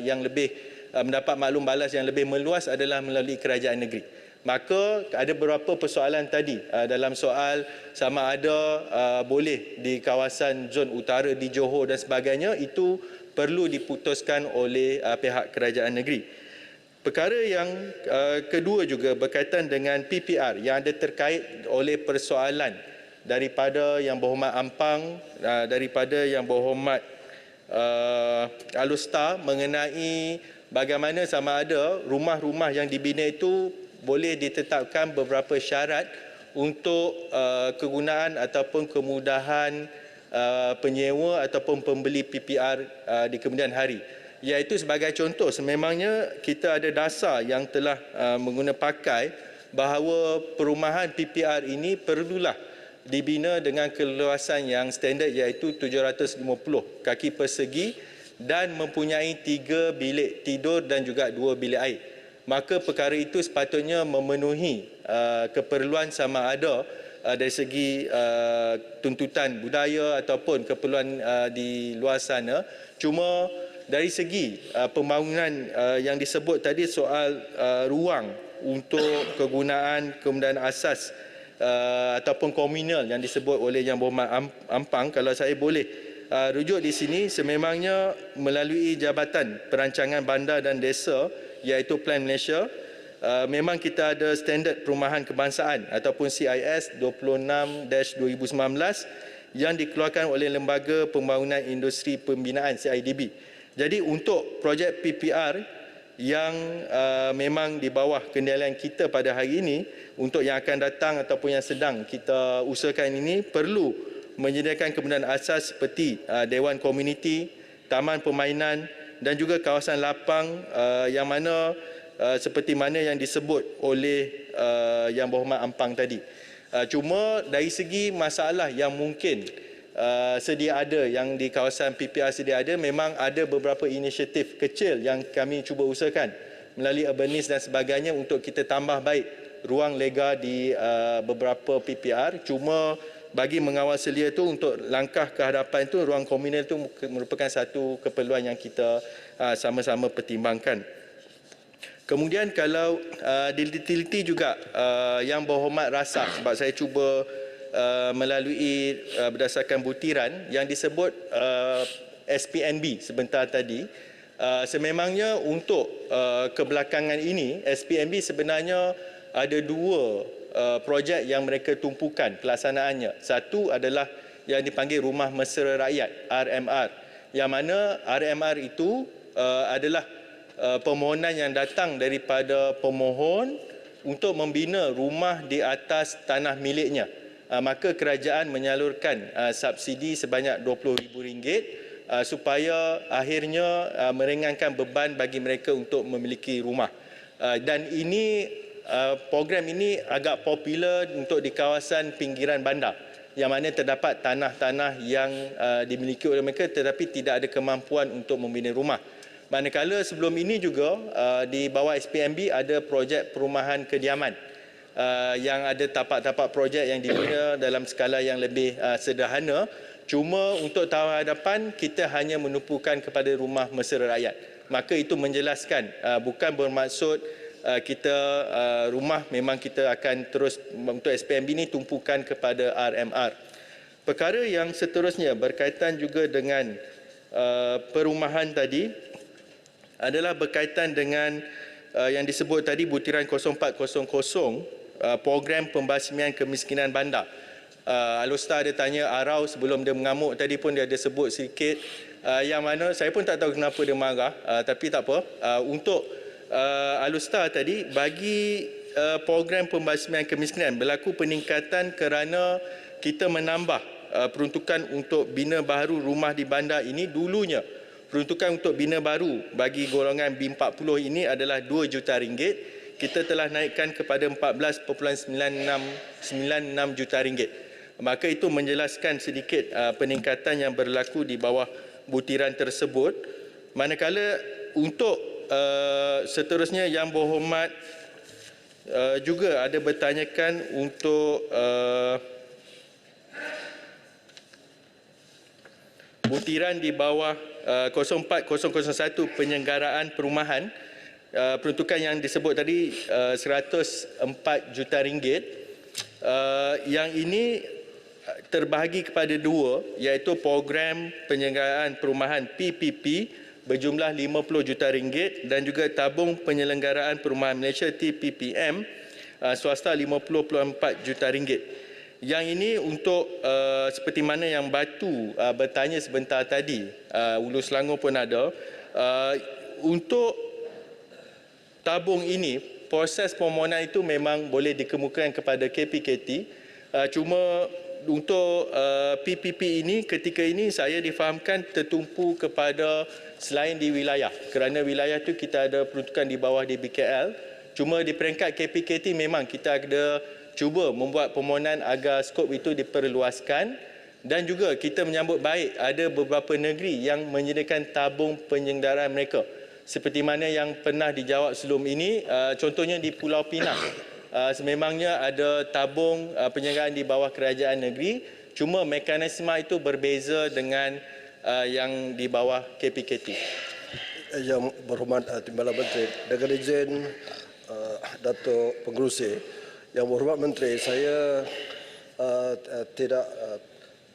yang lebih mendapat maklum balas yang lebih meluas adalah melalui kerajaan negeri. Maka ada beberapa persoalan tadi dalam soal sama ada boleh di kawasan zon utara di Johor dan sebagainya, itu perlu diputuskan oleh pihak kerajaan negeri. Perkara yang kedua juga berkaitan dengan PPR yang ada terkait oleh persoalan daripada Yang Berhormat Ampang, daripada Yang Berhormat Alustar mengenai bagaimana sama ada rumah-rumah yang dibina itu boleh ditetapkan beberapa syarat untuk kegunaan ataupun kemudahan penyewa ataupun pembeli PPR di kemudian hari. Iaitu sebagai contoh, sememangnya kita ada dasar yang telah mengguna pakai bahawa perumahan PPR ini perlulah dibina dengan keluasan yang standard, iaitu 750 kaki persegi dan mempunyai 3 bilik tidur dan juga 2 bilik air. Maka perkara itu sepatutnya memenuhi keperluan sama ada dari segi tuntutan budaya ataupun keperluan di luar sana. Cuma dari segi pembangunan yang disebut tadi soal ruang untuk kegunaan asas ataupun komunal yang disebut oleh Yang Berhormat Ampang, kalau saya boleh rujuk di sini, sememangnya melalui Jabatan Perancangan Bandar dan Desa iaitu Plan Malaysia, memang kita ada Standard Perumahan Kebangsaan ataupun CIS 26-2019 yang dikeluarkan oleh Lembaga Pembangunan Industri Pembinaan CIDB. Jadi untuk projek PPR yang memang di bawah kendalian kita pada hari ini, untuk yang akan datang ataupun yang sedang kita usahakan ini, perlu menyediakan kemudahan asas seperti Dewan Komuniti, Taman Permainan dan juga kawasan lapang yang mana seperti mana yang disebut oleh Yang Berhormat Ampang tadi. Cuma dari segi masalah yang mungkin sedia ada yang di kawasan PPR sedia ada, memang ada beberapa inisiatif kecil yang kami cuba usahakan melalui urbanis dan sebagainya untuk kita tambah baik ruang lega di beberapa PPR. Cuma bagi mengawal selia itu, untuk langkah ke hadapan itu, ruang komunal itu merupakan satu keperluan yang kita sama-sama pertimbangkan. Kemudian kalau diteliti juga Yang Berhormat rasa, sebab saya cuba melalui berdasarkan butiran yang disebut SPNB sebentar tadi, sememangnya untuk kebelakangan ini SPNB sebenarnya ada dua projek yang mereka tumpukan pelaksanaannya. Satu adalah yang dipanggil Rumah Mesra Rakyat RMR, yang mana RMR itu adalah permohonan yang datang daripada pemohon untuk membina rumah di atas tanah miliknya. Maka kerajaan menyalurkan subsidi sebanyak RM20,000 supaya akhirnya meringankan beban bagi mereka untuk memiliki rumah. Dan ini program ini agak popular untuk di kawasan pinggiran bandar, yang mana terdapat tanah-tanah yang dimiliki oleh mereka tetapi tidak ada kemampuan untuk membina rumah. Manakala sebelum ini juga di bawah SPNB ada projek perumahan kediaman yang ada tapak-tapak projek yang dibina dalam skala yang lebih sederhana. Cuma untuk tahun hadapan kita hanya menumpukan kepada Rumah Mesra Rakyat. Maka itu menjelaskan bukan bermaksud kita rumah memang kita akan terus untuk SPNB ini tumpukan kepada RMR. Perkara yang seterusnya berkaitan juga dengan perumahan tadi adalah berkaitan dengan yang disebut tadi butiran 0400, program pembasmian kemiskinan bandar. Alustar ada tanya Arau sebelum dia mengamuk tadi pun dia ada sebut sikit, yang mana saya pun tak tahu kenapa dia marah, tapi tak apa. Untuk Alustar tadi, bagi program pembasmian kemiskinan berlaku peningkatan kerana kita menambah peruntukan untuk bina baru rumah di bandar ini. Dulunya peruntukan untuk bina baru bagi golongan B40 ini adalah RM2 juta. Kita telah naikkan kepada RM14.96 juta. Maka itu menjelaskan sedikit peningkatan yang berlaku di bawah butiran tersebut. Manakala untuk seterusnya Yang Berhormat juga ada bertanyakan untuk butiran di bawah 04001 penyelenggaraan perumahan. Peruntukan yang disebut tadi RM104 juta. Yang ini terbahagi kepada dua, iaitu program penyelenggaraan perumahan PPP berjumlah RM50 juta dan juga tabung penyelenggaraan perumahan Malaysia TPPM swasta RM50.4 juta. Yang ini untuk seperti mana yang Batu bertanya sebentar tadi, Hulu Selangor pun ada, untuk tabung ini, proses permohonan itu memang boleh dikemukakan kepada KPKT. Cuma untuk PPP ini, ketika ini saya difahamkan tertumpu kepada selain di wilayah. Kerana wilayah itu kita ada peruntukan di bawah di BKL. Cuma di peringkat KPKT memang kita ada cuba membuat permohonan agar skop itu diperluaskan. Dan juga kita menyambut baik ada beberapa negeri yang menyediakan tabung penyelenggaraan mereka. Seperti mana yang pernah dijawab sebelum ini, contohnya di Pulau Pinang. sememangnya ada tabung penyelenggaraan di bawah kerajaan negeri, cuma mekanisme itu berbeza dengan yang di bawah KPKT. Yang berhormat Timbalan Menteri, dengan izin Datuk Pengerusi, Yang Berhormat Menteri, saya tidak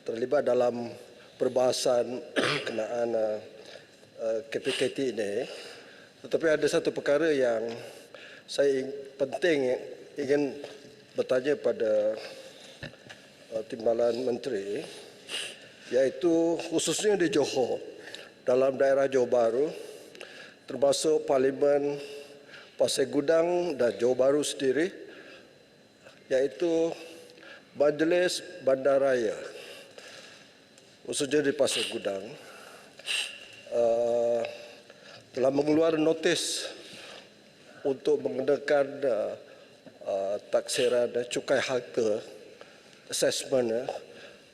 terlibat dalam perbahasan kenaan KPKT ini, tetapi ada satu perkara yang saya penting ingin bertanya pada Timbalan Menteri, iaitu khususnya di Johor, dalam daerah Johor Bahru, termasuk Parlimen Pasir Gudang dan Johor Bahru sendiri, iaitu Majlis Bandaraya, khususnya di Pasir Gudang, telah mengeluarkan notis untuk mengenakan taksiran cukai harta assessment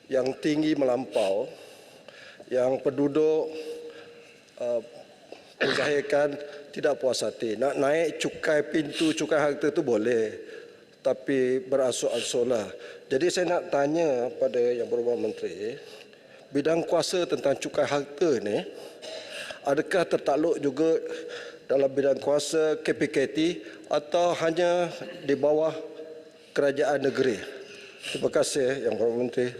yang tinggi melampau, yang penduduk menzahirkan tidak puas hati. Nak naik cukai pintu cukai harta itu boleh, tapi beransur-ansurlah. Jadi saya nak tanya pada Yang Berhormat Menteri, bidang kuasa tentang cukai harta ni, adakah tertakluk juga dalam bidang kuasa KPKT atau hanya di bawah kerajaan negeri? Terima kasih Yang Berhormat Menteri.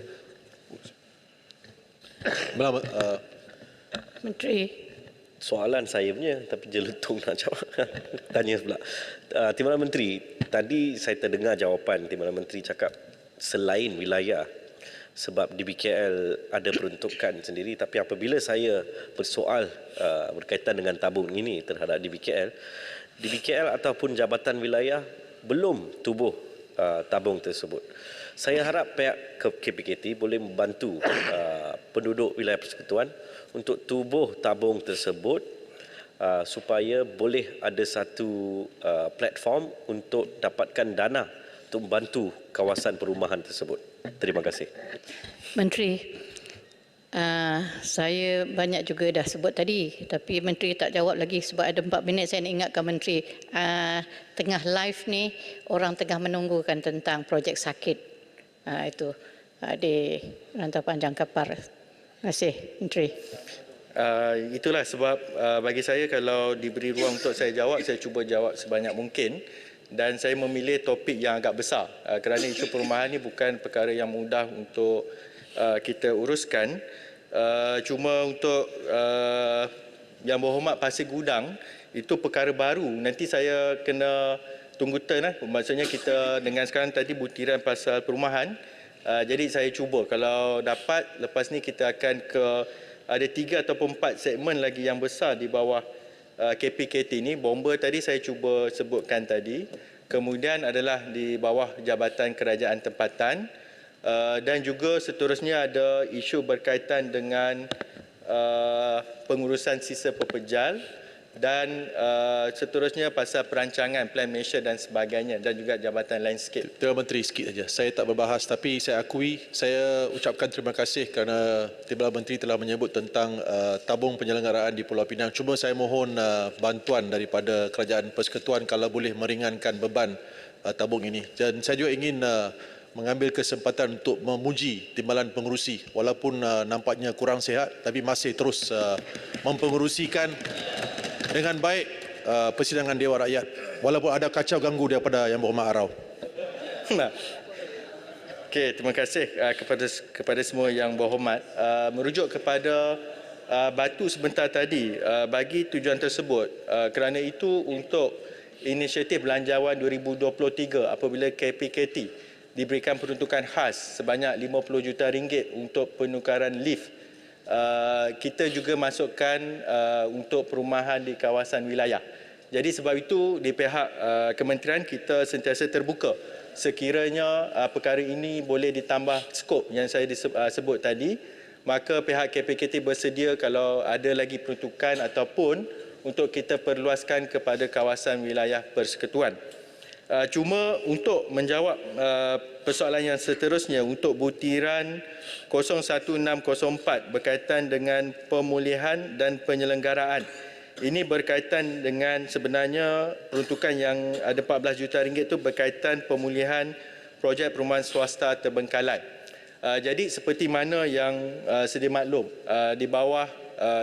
Menteri. Soalan saya punya, tapi jeletung nak jawab. Tanya pula. Timbalan Menteri, tadi saya terdengar jawapan Timbalan Menteri cakap selain wilayah, sebab di BKL ada peruntukan sendiri, tapi apabila saya bersoal berkaitan dengan tabung ini terhadap di BKL ataupun Jabatan Wilayah belum tubuh tabung tersebut. Saya harap pihak KPKT boleh membantu penduduk wilayah persekutuan untuk tubuh tabung tersebut supaya boleh ada satu platform untuk dapatkan dana untuk membantu kawasan perumahan tersebut. Terima kasih. Menteri, saya banyak juga dah sebut tadi, tapi Menteri tak jawab lagi sebab ada 4 minit. Saya nak ingatkan Menteri, tengah live ni orang tengah menunggukan tentang projek sakit itu di Rantau Panjang Kapar. Terima kasih Menteri. Itulah sebab bagi saya kalau diberi ruang untuk saya jawab, saya cuba jawab sebanyak mungkin. Dan saya memilih topik yang agak besar kerana isu perumahan ini bukan perkara yang mudah untuk kita uruskan. Cuma untuk Yang Berhormat Pasir Gudang, itu perkara baru. Nanti saya kena tunggu turn. Maksudnya kita dengan sekarang tadi butiran pasal perumahan. Jadi saya cuba kalau dapat, lepas ni kita akan ke ada 3 ataupun 4 segmen lagi yang besar di bawah KPKT ini. Bomba tadi saya cuba sebutkan tadi. Kemudian adalah di bawah Jabatan Kerajaan Tempatan. Dan juga seterusnya ada isu berkaitan dengan pengurusan sisa pepejal. Dan seterusnya pasal perancangan, plan Malaysia dan sebagainya, dan juga Jabatan Landscape. Tuan Menteri, sikit saja. Saya tak berbahas, tapi saya akui, saya ucapkan terima kasih kerana Timbalan Menteri telah menyebut tentang tabung penyelenggaraan di Pulau Pinang. Cuma saya mohon bantuan daripada Kerajaan Persekutuan kalau boleh meringankan beban tabung ini. Dan saya juga ingin mengambil kesempatan untuk memuji Timbalan Pengerusi. Walaupun nampaknya kurang sihat, tapi masih terus mempengerusikan dengan baik persidangan Dewan Rakyat, walaupun ada kacau ganggu daripada Yang Berhormat Arau. Okey, terima kasih kepada semua yang berhormat. Merujuk kepada batu sebentar tadi, bagi tujuan tersebut, kerana itu untuk inisiatif belanjawan 2023 apabila KPKT diberikan peruntukan khas sebanyak RM50 juta untuk penukaran lift. Kita juga masukkan untuk perumahan di kawasan wilayah. Jadi sebab itu di pihak kementerian kita sentiasa terbuka sekiranya perkara ini boleh ditambah skop yang saya sebut tadi, maka pihak KPKT bersedia kalau ada lagi peruntukan ataupun untuk kita perluaskan kepada kawasan wilayah persekutuan. Cuma untuk menjawab persoalan yang seterusnya untuk butiran 01604 berkaitan dengan pemulihan dan penyelenggaraan Ini berkaitan dengan sebenarnya peruntukan yang ada 14 juta ringgit itu berkaitan pemulihan projek perumahan swasta terbengkalai. Jadi seperti mana yang sedia maklum, di bawah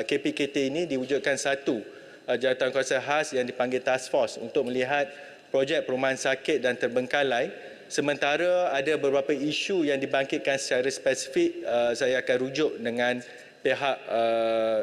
KPKT ini diwujudkan satu jawatankuasa khas yang dipanggil Task Force untuk melihat projek perumahan sakit dan terbengkalai. Sementara ada beberapa isu yang dibangkitkan secara spesifik, saya akan rujuk dengan pihak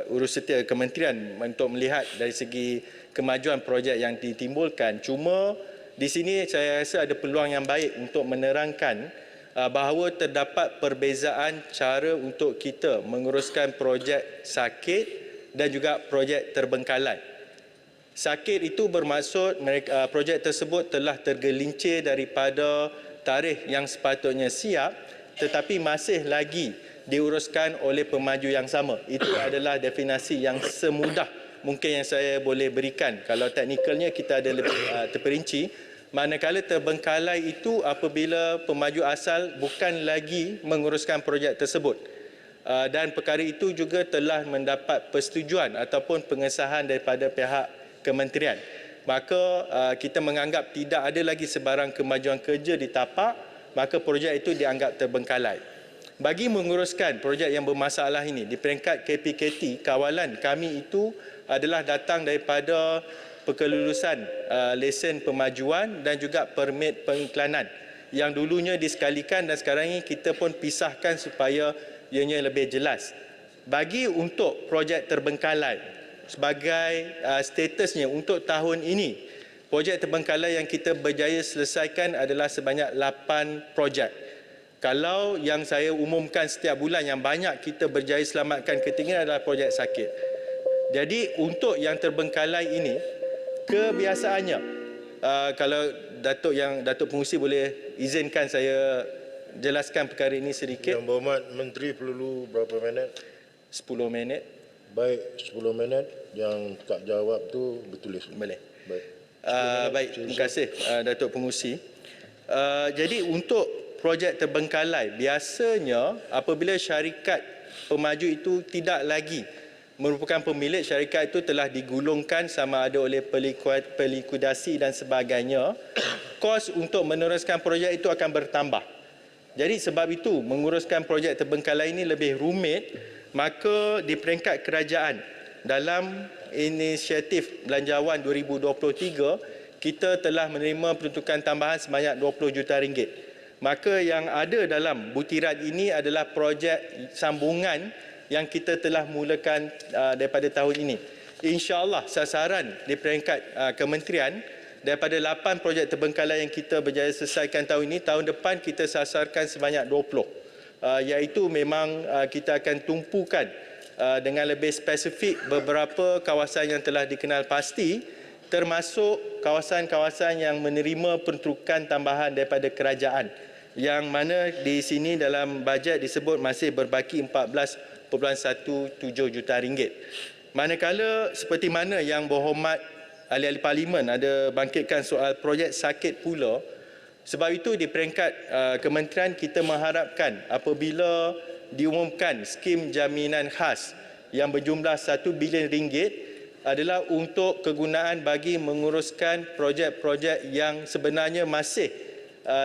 urusetia kementerian untuk melihat dari segi kemajuan projek yang ditimbulkan. Cuma di sini saya rasa ada peluang yang baik untuk menerangkan bahawa terdapat perbezaan cara untuk kita menguruskan projek sakit dan juga projek terbengkalai. Sakit itu bermaksud projek tersebut telah tergelincir daripada tarikh yang sepatutnya siap tetapi masih lagi diuruskan oleh pemaju yang sama. Itu adalah definisi yang semudah mungkin yang saya boleh berikan. Kalau teknikalnya kita ada lebih terperinci. Manakala terbengkalai itu apabila pemaju asal bukan lagi menguruskan projek tersebut. Dan perkara itu juga telah mendapat persetujuan ataupun pengesahan daripada pihak kementerian. Maka kita menganggap tidak ada lagi sebarang kemajuan kerja di tapak, maka projek itu dianggap terbengkalai. Bagi menguruskan projek yang bermasalah ini, di peringkat KPKT, kawalan kami itu adalah datang daripada kelulusan lesen pemajuan dan juga permit pengiklanan yang dulunya disekalikan dan sekarang ini kita pun pisahkan supaya ianya lebih jelas. Bagi untuk projek terbengkalai, sebagai statusnya untuk tahun ini, projek terbengkalai yang kita berjaya selesaikan adalah sebanyak 8 projek. Kalau yang saya umumkan setiap bulan yang banyak kita berjaya selamatkan ketinggian adalah projek sakit. Jadi untuk yang terbengkalai ini, kebiasaannya, kalau Datuk Pengurusi boleh izinkan saya jelaskan perkara ini sedikit. Yang Berhormat Menteri perlu berapa minit? 10 minit. Baik, 10 minit. Yang tak jawab tu bertulis. Boleh. Baik. Baik, terima kasih Datuk Pengurusi. Jadi untuk projek terbengkalai, biasanya apabila syarikat pemaju itu tidak lagi merupakan pemilik, syarikat itu telah digulungkan sama ada oleh pelikuidasi dan sebagainya, kos untuk meneruskan projek itu akan bertambah. Jadi sebab itu menguruskan projek terbengkalai ini lebih rumit, maka di peringkat kerajaan dalam inisiatif Belanjawan 2023 kita telah menerima peruntukan tambahan sebanyak 20 juta ringgit. Maka yang ada dalam butiran ini adalah projek sambungan yang kita telah mulakan daripada tahun ini. InsyaAllah sasaran di peringkat kementerian daripada 8 projek terbengkalai yang kita berjaya selesaikan tahun ini, tahun depan kita sasarkan sebanyak 20. Iaitu memang kita akan tumpukan dengan lebih spesifik beberapa kawasan yang telah dikenal pasti, termasuk kawasan-kawasan yang menerima peruntukan tambahan daripada kerajaan, yang mana di sini dalam bajet disebut masih berbaki 14.17 juta ringgit. Manakala seperti mana yang Berhormat ahli-ahli parlimen ada bangkitkan soal projek sakit pula, sebab itu di peringkat kementerian kita mengharapkan apabila diumumkan skim jaminan khas yang berjumlah 1 bilion ringgit adalah untuk kegunaan bagi menguruskan projek-projek yang sebenarnya masih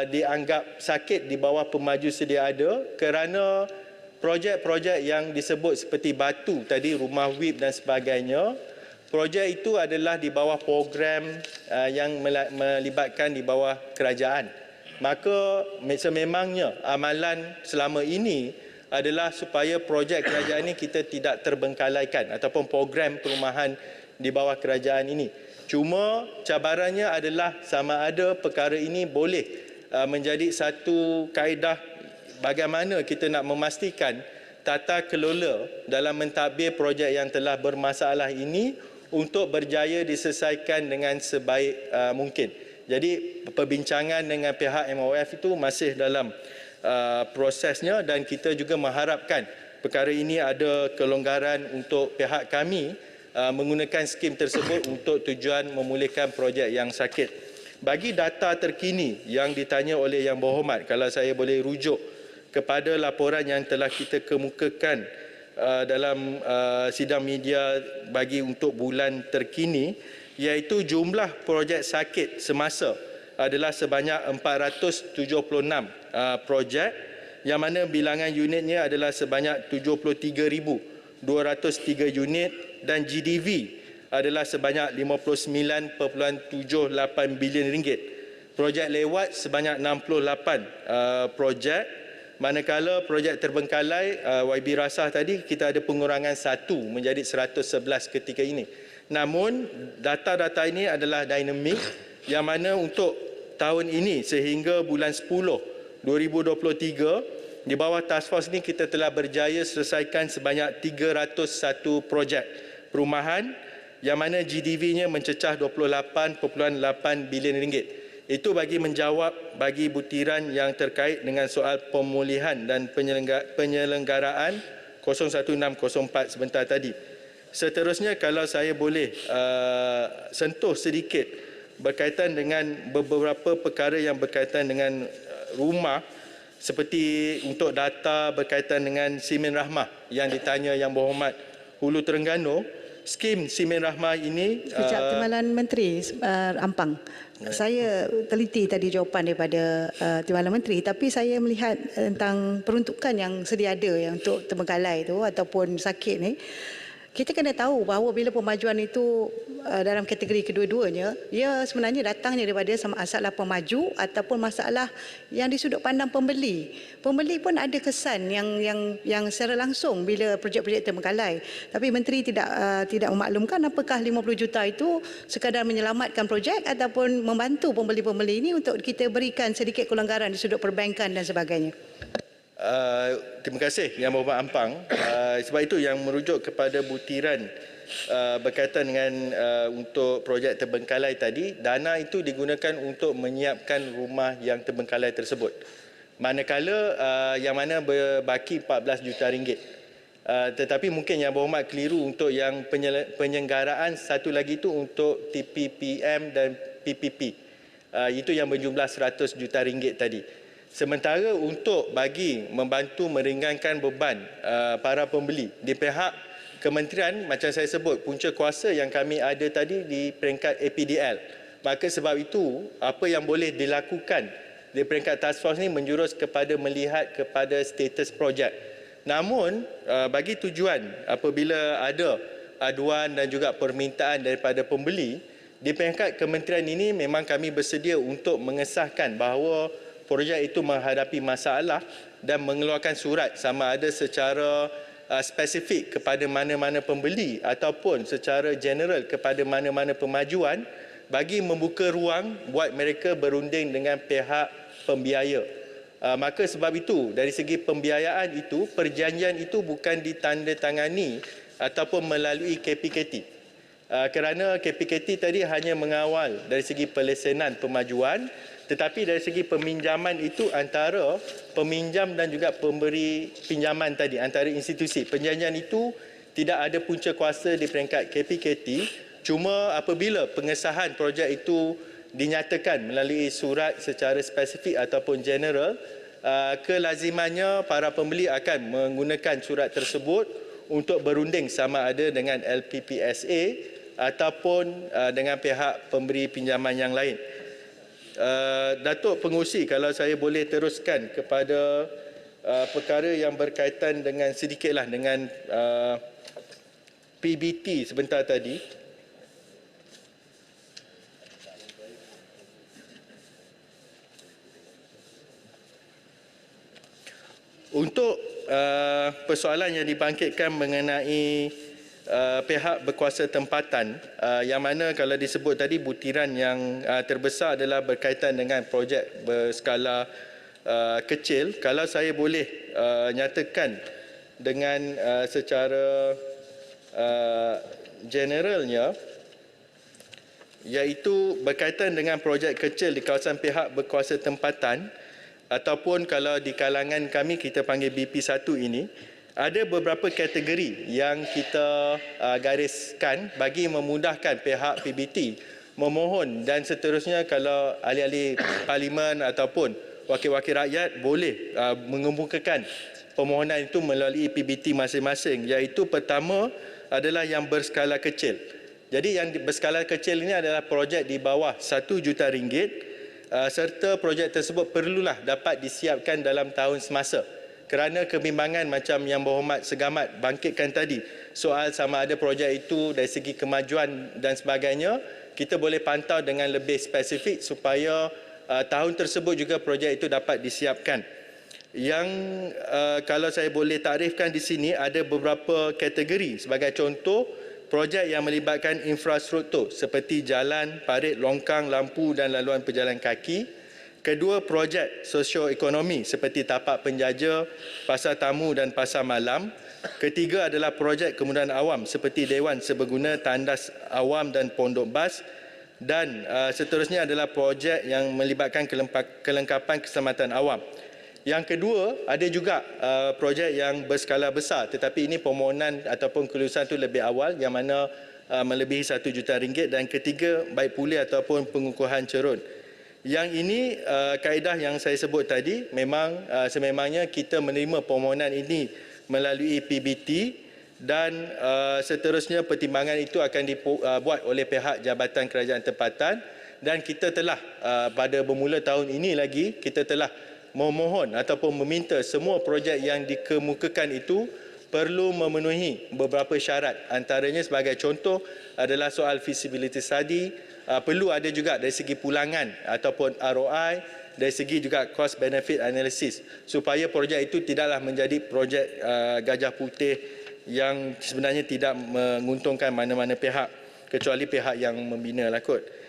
dianggap sakit di bawah pemaju sedia ada, kerana projek-projek yang disebut seperti Batu tadi, rumah WIP dan sebagainya, projek itu adalah di bawah program yang melibatkan di bawah kerajaan. Maka sememangnya amalan selama ini adalah supaya projek kerajaan ini kita tidak terbengkalaikan ataupun program perumahan di bawah kerajaan ini. Cuma cabarannya adalah sama ada perkara ini boleh menjadi satu kaedah bagaimana kita nak memastikan tata kelola dalam mentadbir projek yang telah bermasalah ini untuk berjaya diselesaikan dengan sebaik mungkin. Jadi perbincangan dengan pihak MOF itu masih dalam prosesnya dan kita juga mengharapkan perkara ini ada kelonggaran untuk pihak kami menggunakan skim tersebut untuk tujuan memulihkan projek yang sakit. Bagi data terkini yang ditanya oleh Yang Berhormat, kalau saya boleh rujuk kepada laporan yang telah kita kemukakan dalam sidang media bagi untuk bulan terkini, iaitu jumlah projek sakit semasa adalah sebanyak 476 projek, yang mana bilangan unitnya adalah sebanyak 73,203 unit dan GDV adalah sebanyak 59.78 bilion ringgit. Projek lewat sebanyak 68 projek, manakala projek terbengkalai YB Rasah tadi kita ada pengurangan 1 menjadi 111 ketika ini. Namun data-data ini adalah dinamik, yang mana untuk tahun ini sehingga bulan 10 2023 di bawah task force ini kita telah berjaya selesaikan sebanyak 301 projek perumahan, yang mana GDV-nya mencecah 28.8 bilion ringgit. Itu bagi menjawab bagi butiran yang terkait dengan soal pemulihan dan penyelenggaraan 01604 sebentar tadi. Seterusnya, kalau saya boleh sentuh sedikit berkaitan dengan beberapa perkara yang berkaitan dengan rumah, seperti untuk data berkaitan dengan Simen Rahmah yang ditanya Yang Berhormat Hulu Terengganu. Skim Simen Rahmah ini Timbalan Menteri Ampang. Saya teliti tadi jawapan daripada Timbalan Menteri, tapi saya melihat tentang peruntukan yang sedia ada yang untuk terbengkalai itu ataupun sakit ni. Kita kena tahu bahawa bila pemajuan itu dalam kategori kedua-duanya, ia sebenarnya datangnya daripada masalah pemaju ataupun masalah yang di sudut pandang pembeli. Pembeli pun ada kesan yang secara langsung bila projek-projek terbengkalai. Tapi Menteri tidak memaklumkan apakah 50 juta itu sekadar menyelamatkan projek ataupun membantu pembeli-pembeli ini untuk kita berikan sedikit kelonggaran di sudut perbankan dan sebagainya. Terima kasih Yang Berhormat Ampang. Sebab itu yang merujuk kepada butiran berkaitan dengan untuk projek terbengkalai tadi, dana itu digunakan untuk menyiapkan rumah yang terbengkalai tersebut. Manakala yang mana berbaki 14 juta ringgit. Tetapi mungkin Yang Berhormat keliru untuk yang penyelenggaraan satu lagi itu untuk TPPM dan PPP. Itu yang berjumlah 100 juta ringgit tadi. Sementara untuk bagi membantu meringankan beban para pembeli di pihak kementerian, macam saya sebut, punca kuasa yang kami ada tadi di peringkat APDL. Maka sebab itu apa yang boleh dilakukan di peringkat task force ini menjurus kepada melihat kepada status projek. Namun bagi tujuan apabila ada aduan dan juga permintaan daripada pembeli, di peringkat kementerian ini memang kami bersedia untuk mengesahkan bahawa projek itu menghadapi masalah dan mengeluarkan surat sama ada secara spesifik kepada mana-mana pembeli ataupun secara general kepada mana-mana pemajuan bagi membuka ruang buat mereka berunding dengan pihak pembiaya. Maka sebab itu dari segi pembiayaan itu, perjanjian itu bukan ditandatangani ataupun melalui KPKT. Kerana KPKT tadi hanya mengawal dari segi pelesenan pemajuan, tetapi dari segi peminjaman itu antara peminjam dan juga pemberi pinjaman tadi, antara institusi. Perjanjian itu tidak ada punca kuasa di peringkat KPKT, cuma apabila pengesahan projek itu dinyatakan melalui surat secara spesifik ataupun general, kelazimannya para pembeli akan menggunakan surat tersebut untuk berunding sama ada dengan LPPSA ataupun dengan pihak pemberi pinjaman yang lain. Datuk Pengurusi, kalau saya boleh teruskan kepada perkara yang berkaitan dengan sedikitlah dengan PBT sebentar tadi. Untuk persoalan yang dibangkitkan mengenai pihak berkuasa tempatan, yang mana kalau disebut tadi butiran yang terbesar adalah berkaitan dengan projek berskala kecil. Kalau saya boleh nyatakan dengan secara generalnya, iaitu berkaitan dengan projek kecil di kawasan pihak berkuasa tempatan ataupun kalau di kalangan kami kita panggil BP1 ini, ada beberapa kategori yang kita gariskan bagi memudahkan pihak PBT memohon dan seterusnya kalau ahli-ahli parlimen ataupun wakil-wakil rakyat boleh mengemukakan permohonan itu melalui PBT masing-masing, iaitu pertama adalah yang berskala kecil. Jadi yang berskala kecil ini adalah projek di bawah RM1 juta, serta projek tersebut perlulah dapat disiapkan dalam tahun semasa. Kerana kebimbangan macam Yang Berhormat Segamat bangkitkan tadi, soal sama ada projek itu dari segi kemajuan dan sebagainya, kita boleh pantau dengan lebih spesifik supaya tahun tersebut juga projek itu dapat disiapkan. Yang kalau saya boleh takrifkan di sini, ada beberapa kategori. Sebagai contoh, projek yang melibatkan infrastruktur seperti jalan, parit, longkang, lampu dan laluan pejalan kaki. Kedua, projek sosioekonomi seperti tapak penjaja, pasar tamu dan pasar malam. Ketiga adalah projek kemudahan awam seperti Dewan Serbaguna, tandas awam dan pondok bas. Dan seterusnya adalah projek yang melibatkan kelengkapan keselamatan awam. Yang kedua, ada juga projek yang berskala besar, tetapi ini permohonan ataupun kelulusan itu lebih awal, yang mana melebihi RM1 juta. Dan ketiga, baik pulih ataupun pengukuhan cerun. Yang ini kaedah yang saya sebut tadi, memang sememangnya kita menerima permohonan ini melalui PBT dan seterusnya pertimbangan itu akan dibuat oleh pihak Jabatan Kerajaan Tempatan, dan kita telah pada bermula tahun ini lagi kita telah memohon ataupun meminta semua projek yang dikemukakan itu perlu memenuhi beberapa syarat. Antaranya sebagai contoh adalah soal feasibility study, perlu ada juga dari segi pulangan ataupun ROI, dari segi juga cost benefit analysis, supaya projek itu tidaklah menjadi projek gajah putih yang sebenarnya tidak menguntungkan mana-mana pihak kecuali pihak yang membina lah kot.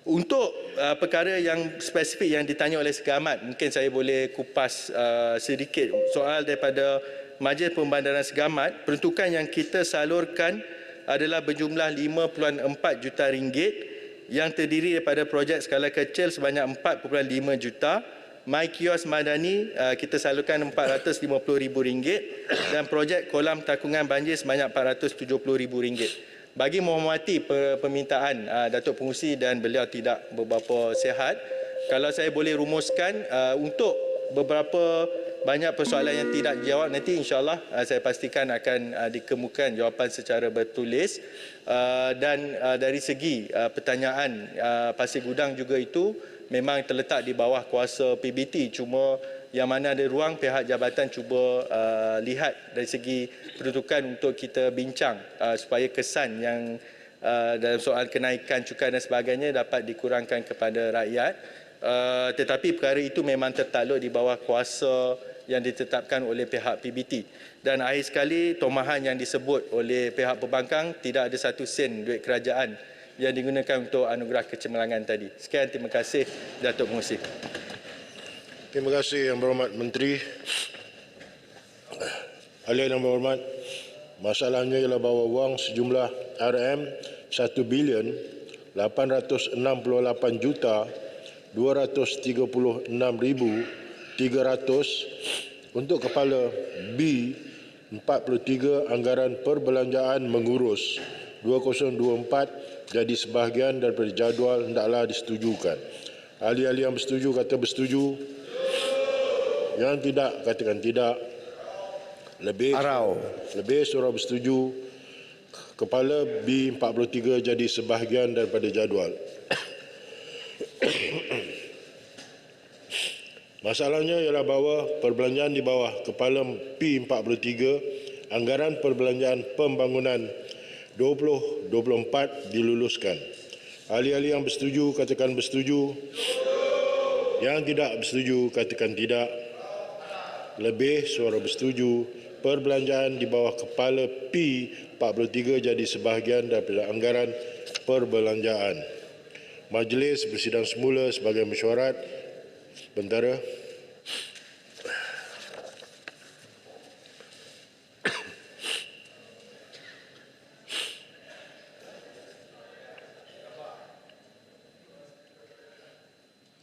Untuk perkara yang spesifik yang ditanya oleh Segamat, mungkin saya boleh kupas sedikit soal daripada Majlis Pembandaran Segamat. Peruntukan yang kita salurkan adalah berjumlah RM5.4 juta yang terdiri daripada projek skala kecil sebanyak RM4.5 juta, My Kios Madani kita salurkan RM450,000 dan projek kolam takungan banjir sebanyak RM470,000. Bagi menghormati permintaan Datuk Pengerusi dan beliau tidak berapa sihat, kalau saya boleh rumuskan untuk beberapa banyak persoalan yang tidak dijawab, nanti insyaAllah saya pastikan akan dikemukakan jawapan secara bertulis. Dan dari segi pertanyaan Pasir Gudang juga itu memang terletak di bawah kuasa PBT, cuma yang mana ada ruang pihak jabatan cuba lihat dari segi peruntukan untuk kita bincang supaya kesan yang dalam soal kenaikan cukai dan sebagainya dapat dikurangkan kepada rakyat. Tetapi perkara itu memang tertakluk di bawah kuasa yang ditetapkan oleh pihak PBT. Dan akhir sekali, tomahan yang disebut oleh pihak pembangkang tidak ada satu sen duit kerajaan yang digunakan untuk anugerah kecemerlangan tadi. Sekian, terima kasih Datuk Pengerusi. Terima kasih Yang Berhormat Menteri. Ahli Yang Berhormat, masalahnya ialah bahawa wang sejumlah RM1,236,836,300 untuk kepala B43 Anggaran Perbelanjaan Mengurus 2024 jadi sebahagian daripada jadual hendaklah disetujukan. Ahli-ahli yang bersetuju kata bersetuju. Yang tidak katakan tidak. Lebih suara bersetuju. Kepala B43 jadi sebahagian daripada jadual. Masalahnya ialah bahawa perbelanjaan di bawah kepala P43 Anggaran Perbelanjaan Pembangunan 2024 diluluskan. Ahli-ahli yang bersetuju katakan bersetuju. Yang tidak bersetuju katakan tidak. Lebih suara bersetuju. Perbelanjaan di bawah kepala P43 jadi sebahagian daripada anggaran perbelanjaan. Majlis bersidang semula sebagai mesyuarat. Bentara.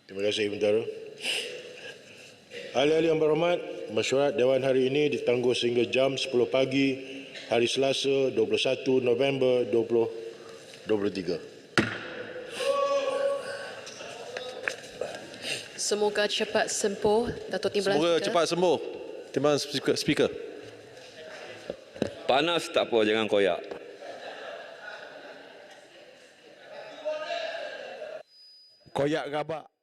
Terima kasih, Bentara. Ahli-ahli yang berhormat, mesyuarat Dewan hari ini ditangguh sehingga jam 10 pagi hari Selasa 21 November 2023. Semoga cepat sembuh, Datuk Timbalan Semoga Speaker. cepat sembuh. Timbalan Speaker. Panas tak apa, jangan koyak. Koyak gabak.